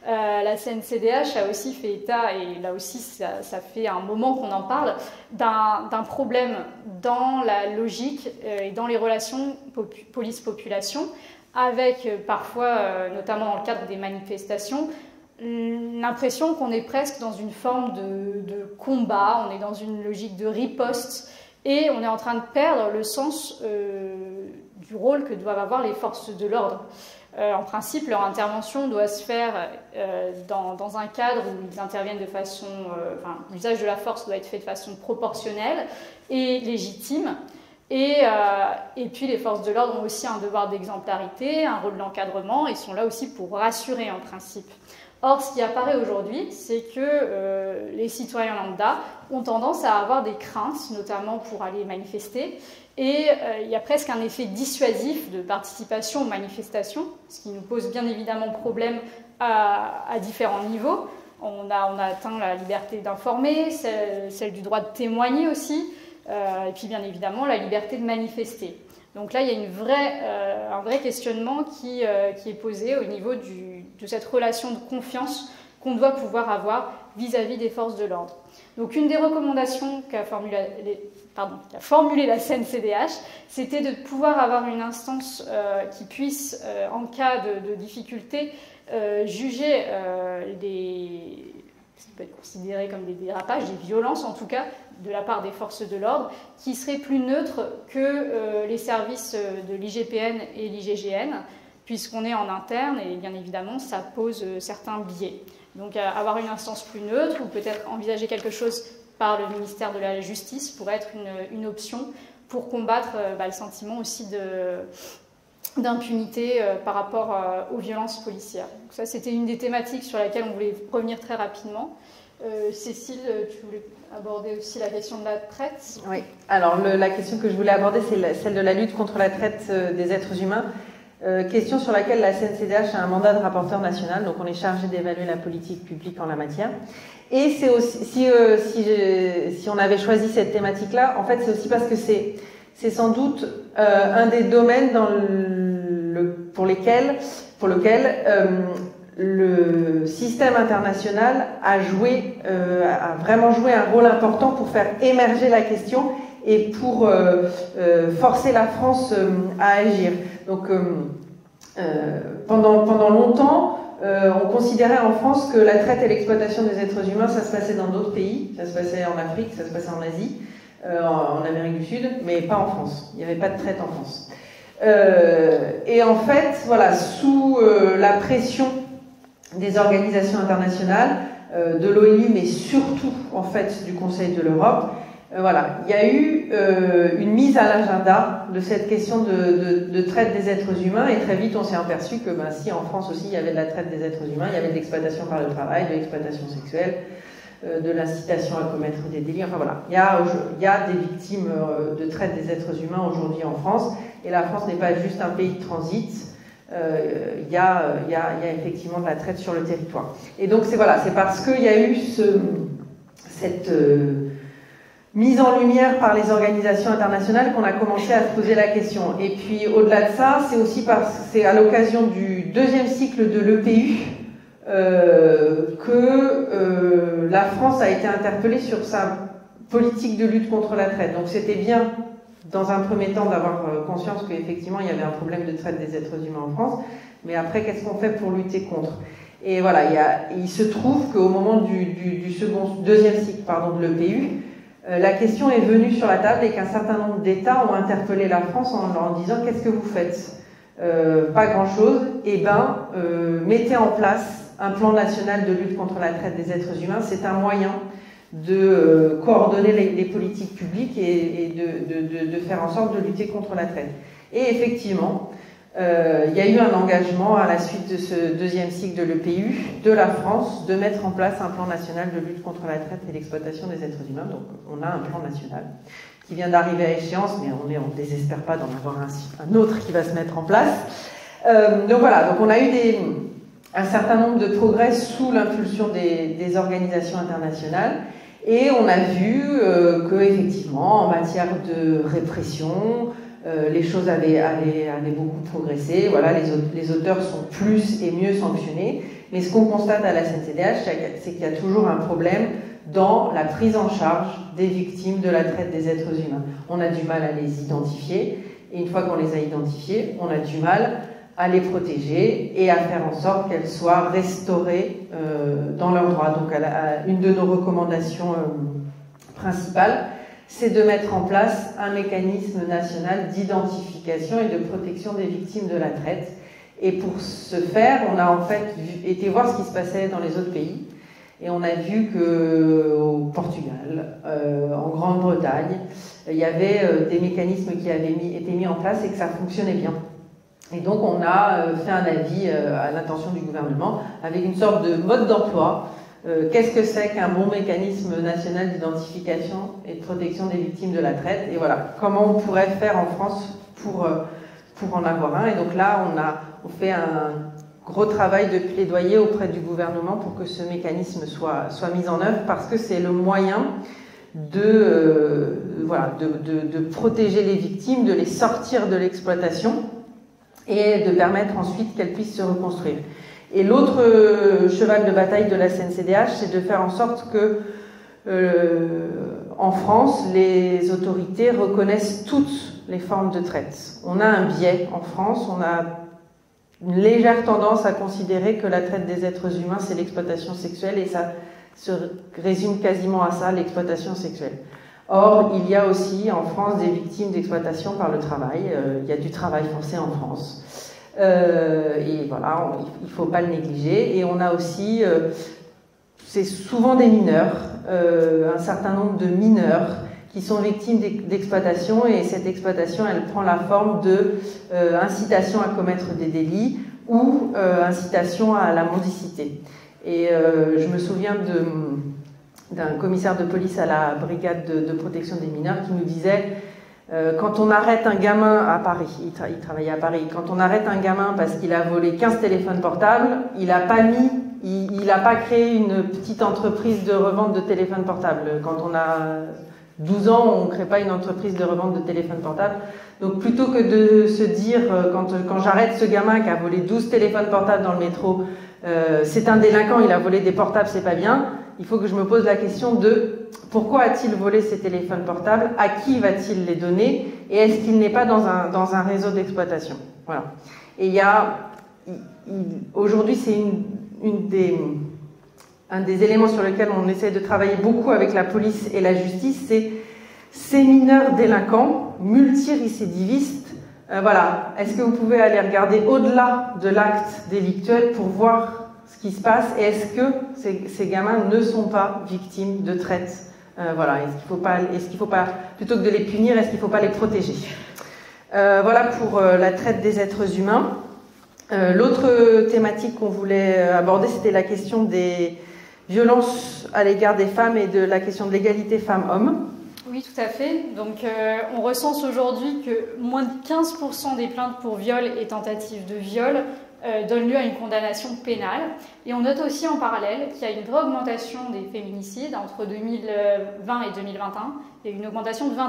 la CNCDH a aussi fait état, et là aussi ça fait un moment qu'on en parle, d'un problème dans la logique et dans les relations police-population, avec parfois, notamment dans le cadre des manifestations, l'impression qu'on est presque dans une forme de combat, on est dans une logique de riposte, et on est en train de perdre le sens du rôle que doivent avoir les forces de l'ordre. En principe, leur intervention doit se faire dans un cadre où ils interviennent de façon... l'usage de la force doit être fait de façon proportionnelle et légitime. Et puis les forces de l'ordre ont aussi un devoir d'exemplarité, un rôle d'encadrement, et sont là aussi pour rassurer en principe. Or, ce qui apparaît aujourd'hui, c'est que les citoyens lambda ont tendance à avoir des craintes, notamment pour aller manifester, et il y a presque un effet dissuasif de participation aux manifestations, ce qui nous pose bien évidemment problème à différents niveaux. On a atteint la liberté d'informer, celle du droit de témoigner aussi, et puis bien évidemment la liberté de manifester. Donc là, il y a un vrai questionnement qui est posé au niveau de cette relation de confiance qu'on doit pouvoir avoir vis-à-vis des forces de l'ordre. Donc une des recommandations qu'a formulé la CNCDH, c'était de pouvoir avoir une instance qui puisse, en cas de difficulté, juger ce qui peut être considéré comme des dérapages, des violences en tout cas, de la part des forces de l'ordre, qui seraient plus neutres que les services de l'IGPN et l'IGGN, puisqu'on est en interne et bien évidemment ça pose certains biais. Donc avoir une instance plus neutre ou peut-être envisager quelque chose par le ministère de la Justice pourrait être une option pour combattre le sentiment aussi d'impunité par rapport aux violences policières. Donc ça, c'était une des thématiques sur laquelle on voulait revenir très rapidement. Cécile, tu voulais aborder aussi la question de la traite? Oui, alors la question que je voulais aborder, c'est celle de la lutte contre la traite des êtres humains. Question sur laquelle la CNCDH a un mandat de rapporteur national, donc on est chargé d'évaluer la politique publique en la matière. Et c'est aussi, si on avait choisi cette thématique-là, en fait, c'est aussi parce que c'est sans doute un des domaines pour lequel le système international a vraiment joué un rôle important pour faire émerger la question et pour forcer la France à agir. Donc pendant longtemps, on considérait en France que la traite et l'exploitation des êtres humains, ça se passait dans d'autres pays, ça se passait en Afrique, ça se passait en Asie, en Amérique du Sud, mais pas en France. Il n'y avait pas de traite en France. Et en fait, voilà, sous la pression des organisations internationales, de l'ONU, mais surtout en fait du Conseil de l'Europe, voilà, il y a eu une mise à l'agenda de cette question de traite des êtres humains, et très vite on s'est aperçu que si en France aussi il y avait de la traite des êtres humains, il y avait de l'exploitation par le travail, de l'exploitation sexuelle, de l'incitation à commettre des délits, enfin voilà, il y a des victimes de traite des êtres humains aujourd'hui en France, et la France n'est pas juste un pays de transit. Il y a effectivement de la traite sur le territoire. Et donc c'est parce qu'il y a eu cette mise en lumière par les organisations internationales qu'on a commencé à se poser la question. Et puis au-delà de ça, c'est aussi c'est à l'occasion du deuxième cycle de l'EPU que la France a été interpellée sur sa politique de lutte contre la traite. Donc c'était bien, dans un premier temps, d'avoir conscience qu'effectivement il y avait un problème de traite des êtres humains en France, mais après, qu'est-ce qu'on fait pour lutter contre? Et voilà, il se trouve qu'au moment du deuxième cycle de l'EPU, la question est venue sur la table et qu'un certain nombre d'États ont interpellé la France en leur disant: qu'est-ce que vous faites? Pas grand-chose. Eh bien, mettez en place un plan national de lutte contre la traite des êtres humains. C'est un moyen de coordonner les politiques publiques et de faire en sorte de lutter contre la traite. Et effectivement, il y a eu un engagement à la suite de ce deuxième cycle de l'EPU de la France de mettre en place un plan national de lutte contre la traite et l'exploitation des êtres humains. Donc on a un plan national qui vient d'arriver à échéance, mais on ne désespère pas d'en avoir un autre qui va se mettre en place. Donc voilà, donc on a eu un certain nombre de progrès sous l'impulsion des organisations internationales, et on a vu qu'effectivement, en matière de répression, les choses avaient beaucoup progressé. Voilà, les auteurs sont plus et mieux sanctionnés, mais ce qu'on constate à la CNCDH, c'est qu'il y a toujours un problème dans la prise en charge des victimes de la traite des êtres humains. On a du mal à les identifier, et une fois qu'on les a identifiées, on a du mal à les protéger et à faire en sorte qu'elles soient restaurées dans leurs droits. Donc une de nos recommandations principales, c'est de mettre en place un mécanisme national d'identification et de protection des victimes de la traite. Et pour ce faire, on a en fait été voir ce qui se passait dans les autres pays. Et on a vu qu'au Portugal, en Grande-Bretagne, il y avait des mécanismes qui avaient été mis en place et que ça fonctionnait bien. Et donc on a fait un avis à l'intention du gouvernement avec une sorte de mode d'emploi. Qu'est-ce que c'est qu'un bon mécanisme national d'identification et de protection des victimes de la traite? Et voilà, comment on pourrait faire en France pour en avoir un? Et donc là, on fait un gros travail de plaidoyer auprès du gouvernement pour que ce mécanisme soit mis en œuvre, parce que c'est le moyen de protéger les victimes, de les sortir de l'exploitation et de permettre ensuite qu'elles puissent se reconstruire. Et l'autre cheval de bataille de la CNCDH, c'est de faire en sorte que, en France, les autorités reconnaissent toutes les formes de traite. On a un biais en France, on a une légère tendance à considérer que la traite des êtres humains, c'est l'exploitation sexuelle, et ça se résume quasiment à ça, l'exploitation sexuelle. Or, il y a aussi en France des victimes d'exploitation par le travail. Il y a du travail forcé en France. Et voilà, il ne faut pas le négliger. Et on a aussi, c'est souvent des mineurs, un certain nombre de mineurs qui sont victimes d'exploitation, et cette exploitation, elle prend la forme de incitation à commettre des délits ou incitation à la mendicité. Et je me souviens d'un commissaire de police à la brigade de protection des mineurs qui nous disait quand on arrête un gamin à Paris, il travaillait à Paris, quand on arrête un gamin parce qu'il a volé 15 téléphones portables, il n'a pas créé une petite entreprise de revente de téléphones portables. Quand on a 12 ans, on ne crée pas une entreprise de revente de téléphones portables. Donc plutôt que de se dire, quand j'arrête ce gamin qui a volé 12 téléphones portables dans le métro, c'est un délinquant, il a volé des portables, c'est pas bien, il faut que je me pose la question de pourquoi a-t-il volé ces téléphones portables, à qui va-t-il les donner, et est-ce qu'il n'est pas dans un réseau d'exploitation. Voilà. Et aujourd'hui, c'est un des éléments sur lesquels on essaie de travailler beaucoup avec la police et la justice, c'est ces mineurs délinquants, multirécidivistes. Voilà. Est-ce que vous pouvez aller regarder au-delà de l'acte délictuel pour voir ce qui se passe, et est-ce que ces gamins ne sont pas victimes de traite? Voilà. Est-ce qu'il faut pas, plutôt que de les punir, est-ce qu'il ne faut pas les protéger? Voilà pour la traite des êtres humains. L'autre thématique qu'on voulait aborder, c'était la question des violences à l'égard des femmes et de la question de l'égalité femmes-hommes. Oui, tout à fait. Donc, on recense aujourd'hui que moins de 15% des plaintes pour viol et tentatives de viol donnent lieu à une condamnation pénale. Et on note aussi en parallèle qu'il y a une vraie augmentation des féminicides entre 2020 et 2021. Il y a une augmentation de 21%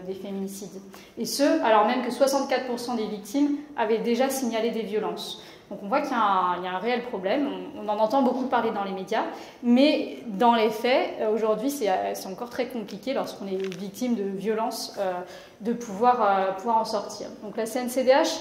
des féminicides. Et ce, alors même que 64% des victimes avaient déjà signalé des violences. Donc on voit qu'il y a un réel problème, on en entend beaucoup parler dans les médias, mais dans les faits, aujourd'hui c'est encore très compliqué lorsqu'on est victime de violences de pouvoir en sortir. Donc la CNCDH,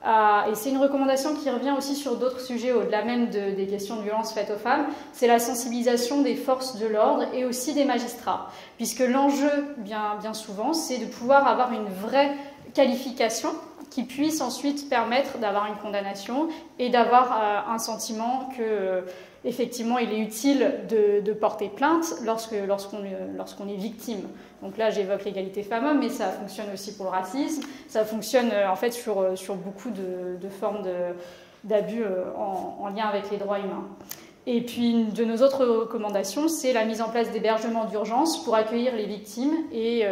et c'est une recommandation qui revient aussi sur d'autres sujets au-delà même des questions de violences faites aux femmes, c'est la sensibilisation des forces de l'ordre et aussi des magistrats. Puisque l'enjeu, bien souvent, c'est de pouvoir avoir une vraie qualification qui puisse ensuite permettre d'avoir une condamnation et d'avoir un sentiment que effectivement il est utile de porter plainte lorsqu'on est victime. Donc là j'évoque l'égalité femmes-hommes, mais ça fonctionne aussi pour le racisme, ça fonctionne en fait sur beaucoup de formes d'abus en lien avec les droits humains. Et puis, une de nos autres recommandations, c'est la mise en place d'hébergements d'urgence pour accueillir les victimes et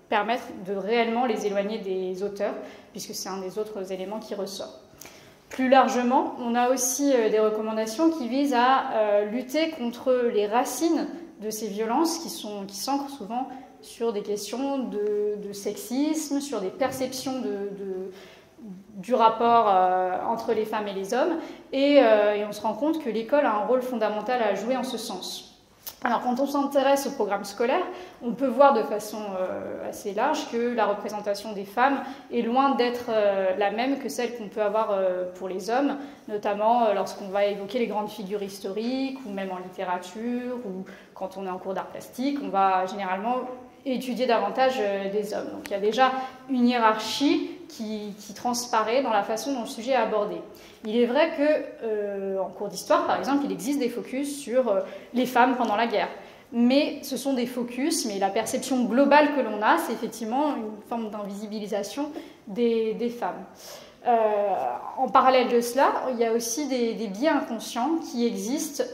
permettre de réellement les éloigner des auteurs, puisque c'est un des autres éléments qui ressort. Plus largement, on a aussi des recommandations qui visent à lutter contre les racines de ces violences qui s'ancrent souvent sur des questions de sexisme, sur des perceptions du rapport entre les femmes et les hommes, et on se rend compte que l'école a un rôle fondamental à jouer en ce sens. Alors, quand on s'intéresse au programme scolaire, on peut voir de façon assez large que la représentation des femmes est loin d'être la même que celle qu'on peut avoir pour les hommes, notamment lorsqu'on va évoquer les grandes figures historiques, ou même en littérature, ou quand on est en cours d'art plastique, on va généralement étudier davantage des hommes. Donc il y a déjà une hiérarchie qui transparaît dans la façon dont le sujet est abordé. Il est vrai qu'en cours d'histoire, par exemple, il existe des focus sur les femmes pendant la guerre. Mais ce sont des focus, mais la perception globale que l'on a, c'est effectivement une forme d'invisibilisation des femmes. En parallèle de cela, il y a aussi des biais inconscients qui existent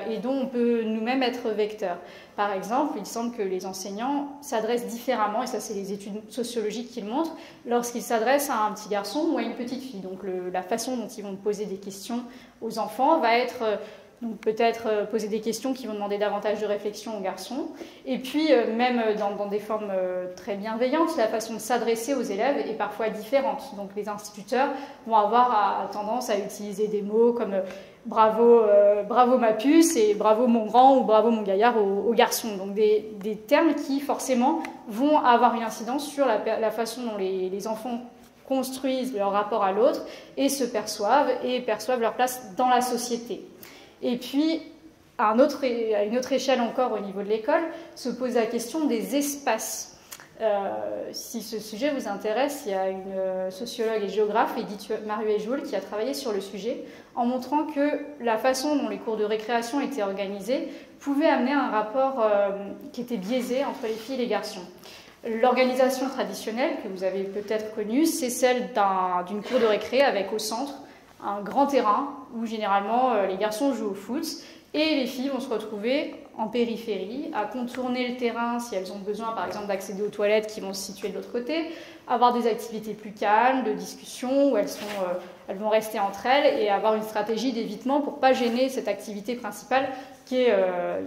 et dont on peut nous-mêmes être vecteurs. Par exemple, il semble que les enseignants s'adressent différemment, et ça c'est les études sociologiques qui le montrent, lorsqu'ils s'adressent à un petit garçon ou à une petite fille. Donc la façon dont ils vont poser des questions aux enfants va être... Donc peut-être poser des questions qui vont demander davantage de réflexion aux garçons. Et puis même dans des formes très bienveillantes, la façon de s'adresser aux élèves est parfois différente. Donc les instituteurs vont avoir tendance à utiliser des mots comme bravo ma puce et bravo mon grand ou bravo mon gaillard aux garçons. Donc des termes qui forcément vont avoir une incidence sur la façon dont les enfants construisent leur rapport à l'autre et se perçoivent leur place dans la société. Et puis, à une autre échelle encore au niveau de l'école, se pose la question des espaces. Si ce sujet vous intéresse, il y a une sociologue et géographe, Edith Maruet-Joule, qui a travaillé sur le sujet, en montrant que la façon dont les cours de récréation étaient organisés pouvait amener un rapport qui était biaisé entre les filles et les garçons. L'organisation traditionnelle, que vous avez peut-être connue, c'est celle d'une cour de récré avec au centre un grand terrain où généralement les garçons jouent au foot et les filles vont se retrouver en périphérie, à contourner le terrain si elles ont besoin par exemple d'accéder aux toilettes qui vont se situer de l'autre côté, avoir des activités plus calmes, de discussion où elles vont rester entre elles et avoir une stratégie d'évitement pour ne pas gêner cette activité principale qui est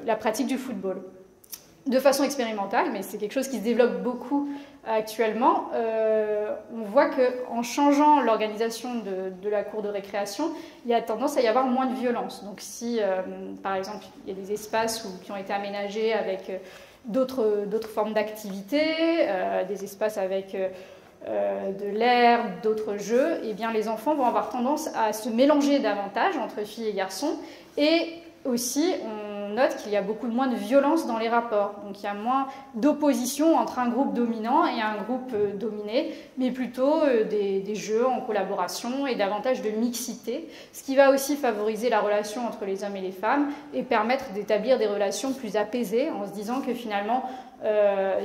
la pratique du football. De façon expérimentale, mais c'est quelque chose qui se développe beaucoup actuellement, on voit qu'en changeant l'organisation de la cour de récréation, il y a tendance à y avoir moins de violence. Donc si, par exemple, il y a des espaces qui ont été aménagés avec d'autres formes d'activités, des espaces avec de l'air, d'autres jeux, eh bien les enfants vont avoir tendance à se mélanger davantage entre filles et garçons et aussi, on note qu'il y a beaucoup moins de violence dans les rapports. Donc il y a moins d'opposition entre un groupe dominant et un groupe dominé, mais plutôt des jeux en collaboration et davantage de mixité, ce qui va aussi favoriser la relation entre les hommes et les femmes et permettre d'établir des relations plus apaisées en se disant que finalement,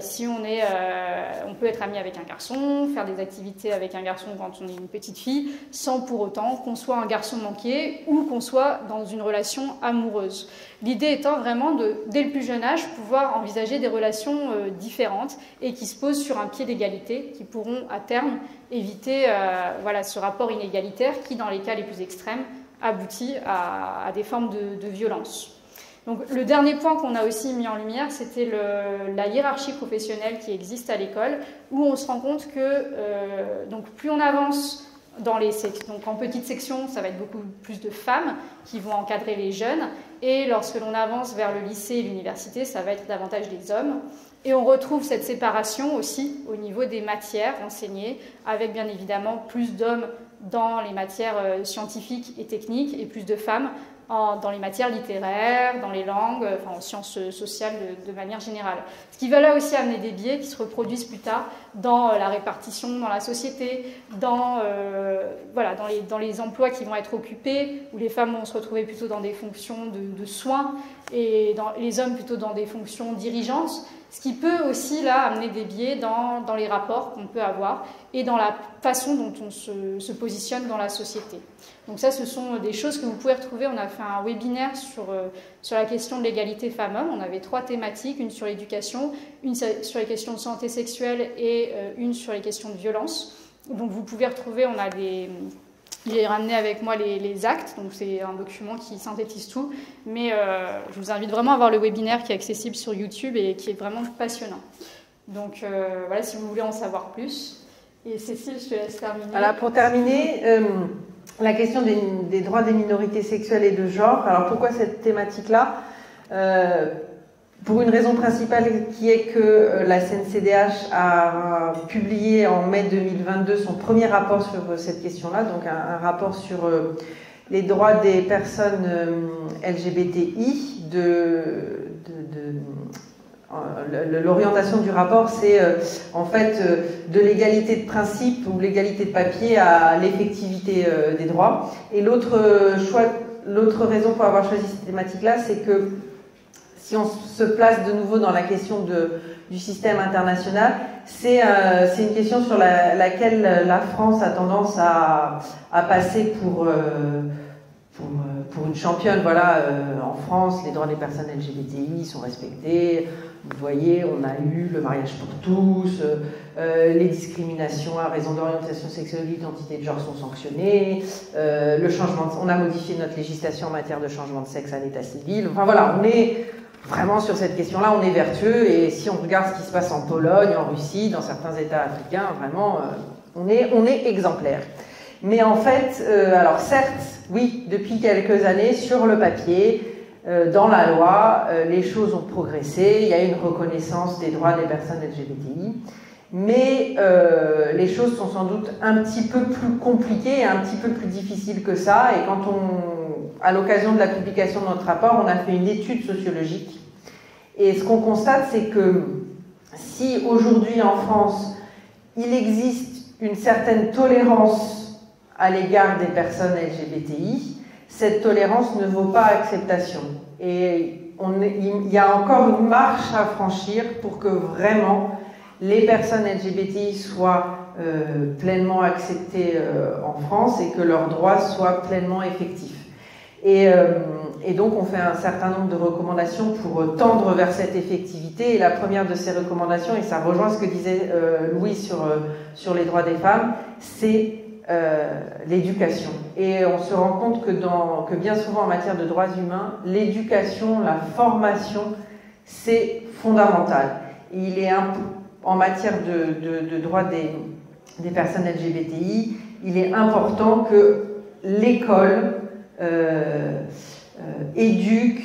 si on peut être ami avec un garçon, faire des activités avec un garçon quand on est une petite fille, sans pour autant qu'on soit un garçon manqué ou qu'on soit dans une relation amoureuse. L'idée étant vraiment dès le plus jeune âge, pouvoir envisager des relations différentes et qui se posent sur un pied d'égalité, qui pourront à terme éviter ce rapport inégalitaire qui, dans les cas les plus extrêmes, aboutit à des formes de violence. Donc, le dernier point qu'on a aussi mis en lumière, c'était la hiérarchie professionnelle qui existe à l'école, où on se rend compte que donc plus on avance dans les sections, donc en petite section, ça va être beaucoup plus de femmes qui vont encadrer les jeunes, et lorsque l'on avance vers le lycée et l'université, ça va être davantage des hommes. Et on retrouve cette séparation aussi au niveau des matières enseignées, avec bien évidemment plus d'hommes dans les matières scientifiques et techniques et plus de femmes dans les matières littéraires, dans les langues, en sciences sociales de manière générale. Ce qui va là aussi amener des biais qui se reproduisent plus tard dans la répartition dans la société, dans les emplois qui vont être occupés, où les femmes vont se retrouver plutôt dans des fonctions de soins et les hommes plutôt dans des fonctions dirigeantes. Ce qui peut aussi là amener des biais dans les rapports qu'on peut avoir et dans la façon dont on se positionne dans la société. Donc ça, ce sont des choses que vous pouvez retrouver. On a fait un webinaire sur la question de l'égalité femmes-hommes. On avait 3 thématiques, une sur l'éducation, une sur les questions de santé sexuelle et une sur les questions de violence. Donc vous pouvez retrouver, j'ai ramené avec moi les actes, donc c'est un document qui synthétise tout, mais je vous invite vraiment à voir le webinaire qui est accessible sur YouTube et qui est vraiment passionnant. Donc voilà, si vous voulez en savoir plus. Et Cécile, je te laisse terminer. Voilà, pour terminer, la question des droits des minorités sexuelles et de genre. Alors pourquoi cette thématique-là ? Pour une raison principale qui est que la CNCDH a publié en mai 2022 son premier rapport sur cette question-là, donc un rapport sur les droits des personnes LGBTI. L'orientation du rapport, c'est en fait de l'égalité de principe ou l'égalité de papier à l'effectivité des droits. Et l'autre raison pour avoir choisi cette thématique-là, c'est que si on se place de nouveau dans la question du système international, c'est une question sur laquelle la France a tendance à passer pour une championne. Voilà, en France, les droits des personnes LGBTI sont respectés. Vous voyez, on a eu le mariage pour tous, les discriminations à raison d'orientation sexuelle ou d'identité de genre sont sanctionnées, on a modifié notre législation en matière de changement de sexe à l'état civil. Enfin voilà, on est vraiment sur cette question-là, on est vertueux, et si on regarde ce qui se passe en Pologne, en Russie, dans certains États africains, vraiment, on est exemplaire. Mais en fait, alors certes, oui, depuis quelques années, sur le papier, dans la loi, les choses ont progressé, il y a une reconnaissance des droits des personnes LGBTI, mais les choses sont sans doute un petit peu plus compliquées et un petit peu plus difficiles que ça, et quand à l'occasion de la publication de notre rapport, on a fait une étude sociologique, et ce qu'on constate, c'est que si aujourd'hui en France, il existe une certaine tolérance à l'égard des personnes LGBTI, cette tolérance ne vaut pas acceptation. Et il y a encore une marche à franchir pour que vraiment les personnes LGBTI soient pleinement acceptées en France et que leurs droits soient pleinement effectifs. Et donc on fait un certain nombre de recommandations pour tendre vers cette effectivité. Et la première de ces recommandations, et ça rejoint ce que disait Louis sur les droits des femmes, c'est l'éducation. Et on se rend compte que bien souvent en matière de droits humains, l'éducation, la formation, c'est fondamental. Et il est en matière de droits des personnes LGBTI, il est important que l'école éduque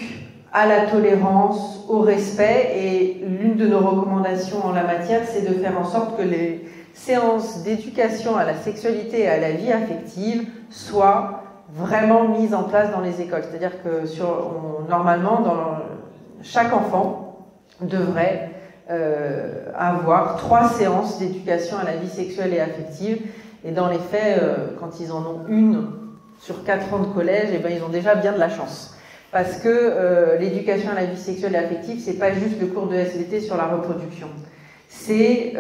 à la tolérance, au respect, et l'une de nos recommandations en la matière, c'est de faire en sorte que les séances d'éducation à la sexualité et à la vie affective soient vraiment mises en place dans les écoles. C'est-à-dire que normalement, chaque enfant devrait avoir 3 séances d'éducation à la vie sexuelle et affective, et dans les faits, quand ils en ont une sur 4 ans de collège, eh ben, ils ont déjà bien de la chance. Parce que l'éducation à la vie sexuelle et affective, c'est pas juste le cours de SVT sur la reproduction. C'est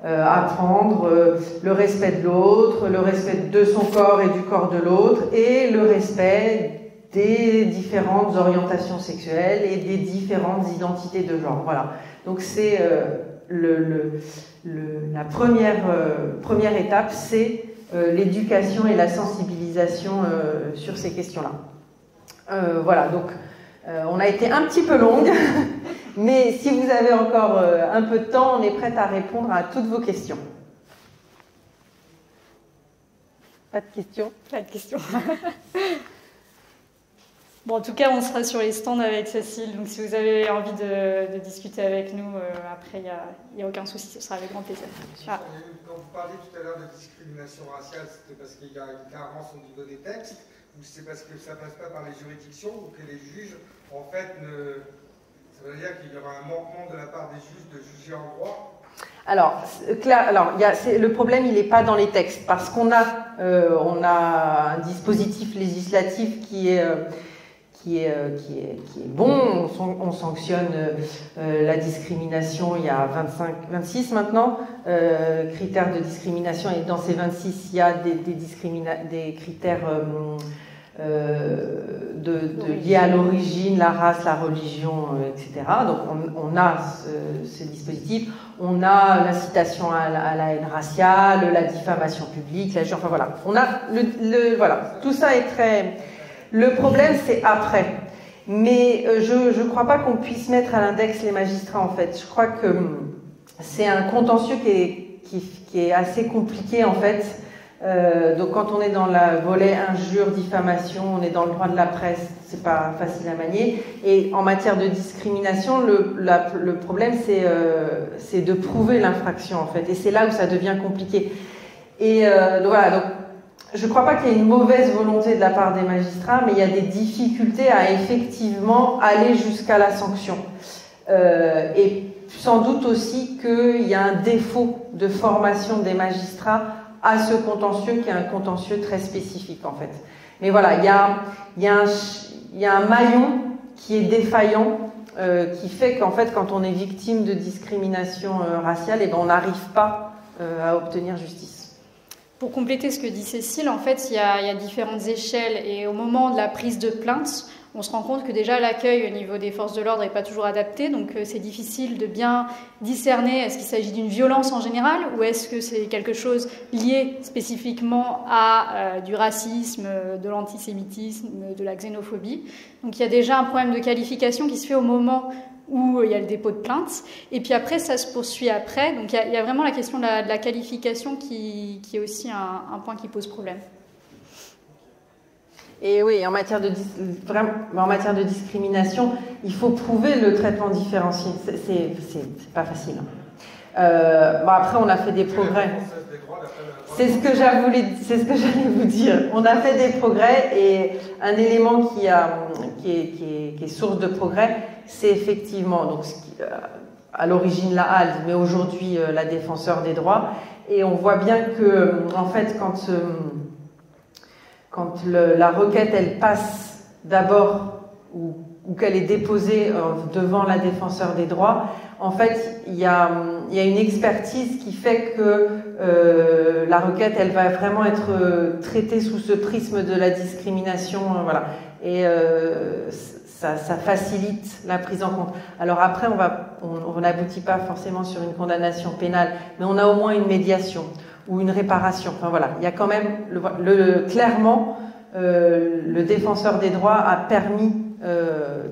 apprendre le respect de l'autre, le respect de son corps et du corps de l'autre, et le respect des différentes orientations sexuelles et des différentes identités de genre. Voilà. Donc c'est la première étape, c'est l'éducation et la sensibilisation sur ces questions-là. Voilà, donc on a été un petit peu longue, mais si vous avez encore un peu de temps, on est prête à répondre à toutes vos questions. Pas de questions ? Pas de questions. Bon, en tout cas, on sera sur les stands avec Cécile, donc si vous avez envie de discuter avec nous, après, il n'y a aucun souci, ce sera avec grand plaisir. Ah. Quand vous parliez tout à l'heure de discrimination raciale, c'était parce qu'il y a une carence au niveau des textes, ou c'est parce que ça ne passe pas par les juridictions, ou que les juges, en fait, ça veut dire qu'il y aura un manquement de la part des juges de juger en droit? Alors, le problème, il n'est pas dans les textes, parce qu'on a un dispositif législatif qui bon. On sanctionne la discrimination, il y a 26 maintenant critères de discrimination, et dans ces 26, il y a des critères liés à l'origine, la race, la religion, etc. Donc on a ce dispositif. On a l'incitation à la haine raciale, la diffamation publique, l'injure, enfin voilà. On a voilà, tout ça est très... Le problème, c'est après. Mais je ne crois pas qu'on puisse mettre à l'index les magistrats, en fait. Je crois que c'est un contentieux qui est assez compliqué, en fait. Donc quand on est dans le volet injure, diffamation, on est dans le droit de la presse, c'est pas facile à manier. Et en matière de discrimination, le problème, c'est de prouver l'infraction, en fait. Et c'est là où ça devient compliqué. Et donc, voilà, donc je ne crois pas qu'il y ait une mauvaise volonté de la part des magistrats, mais il y a des difficultés à effectivement aller jusqu'à la sanction. Et sans doute aussi qu'il y a un défaut de formation des magistrats à ce contentieux qui est un contentieux très spécifique, en fait. Mais voilà, il y a un maillon qui est défaillant, qui fait qu'en fait, quand on est victime de discrimination raciale, eh ben, on n'arrive pas à obtenir justice. Pour compléter ce que dit Cécile, en fait, il y a différentes échelles, et au moment de la prise de plainte, on se rend compte que déjà l'accueil au niveau des forces de l'ordre n'est pas toujours adapté, donc c'est difficile de bien discerner est-ce qu'il s'agit d'une violence en général ou est-ce que c'est quelque chose lié spécifiquement à du racisme, de l'antisémitisme, de la xénophobie. Donc il y a déjà un problème de qualification qui se fait au moment où il y a le dépôt de plainte, et puis après ça se poursuit après, donc il y a vraiment la question de la qualification qui est aussi un point qui pose problème. Et oui, en matière de discrimination, il faut prouver le traitement différencié. C'est pas facile. Bon, après, on a fait des progrès. C'est ce que j'allais vous dire. On a fait des progrès, et un élément qui est source de progrès, c'est effectivement donc à l'origine la HALD, mais aujourd'hui la défenseur des droits. Et on voit bien que, en fait, quand la requête, elle passe d'abord, ou qu'elle est déposée devant la défenseur des droits, en fait, il y a une expertise qui fait que la requête, elle va vraiment être traitée sous ce prisme de la discrimination, voilà. Et ça facilite la prise en compte. Alors après, on n'aboutit pas forcément sur une condamnation pénale, mais on a au moins une médiation ou une réparation. Enfin voilà, il y a quand même clairement le défenseur des droits a permis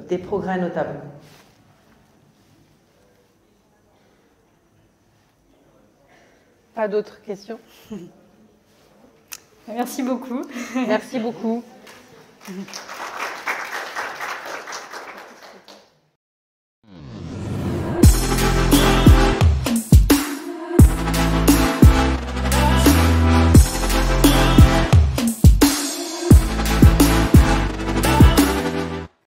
des progrès notables. Pas d'autres questions? Merci beaucoup. Merci beaucoup.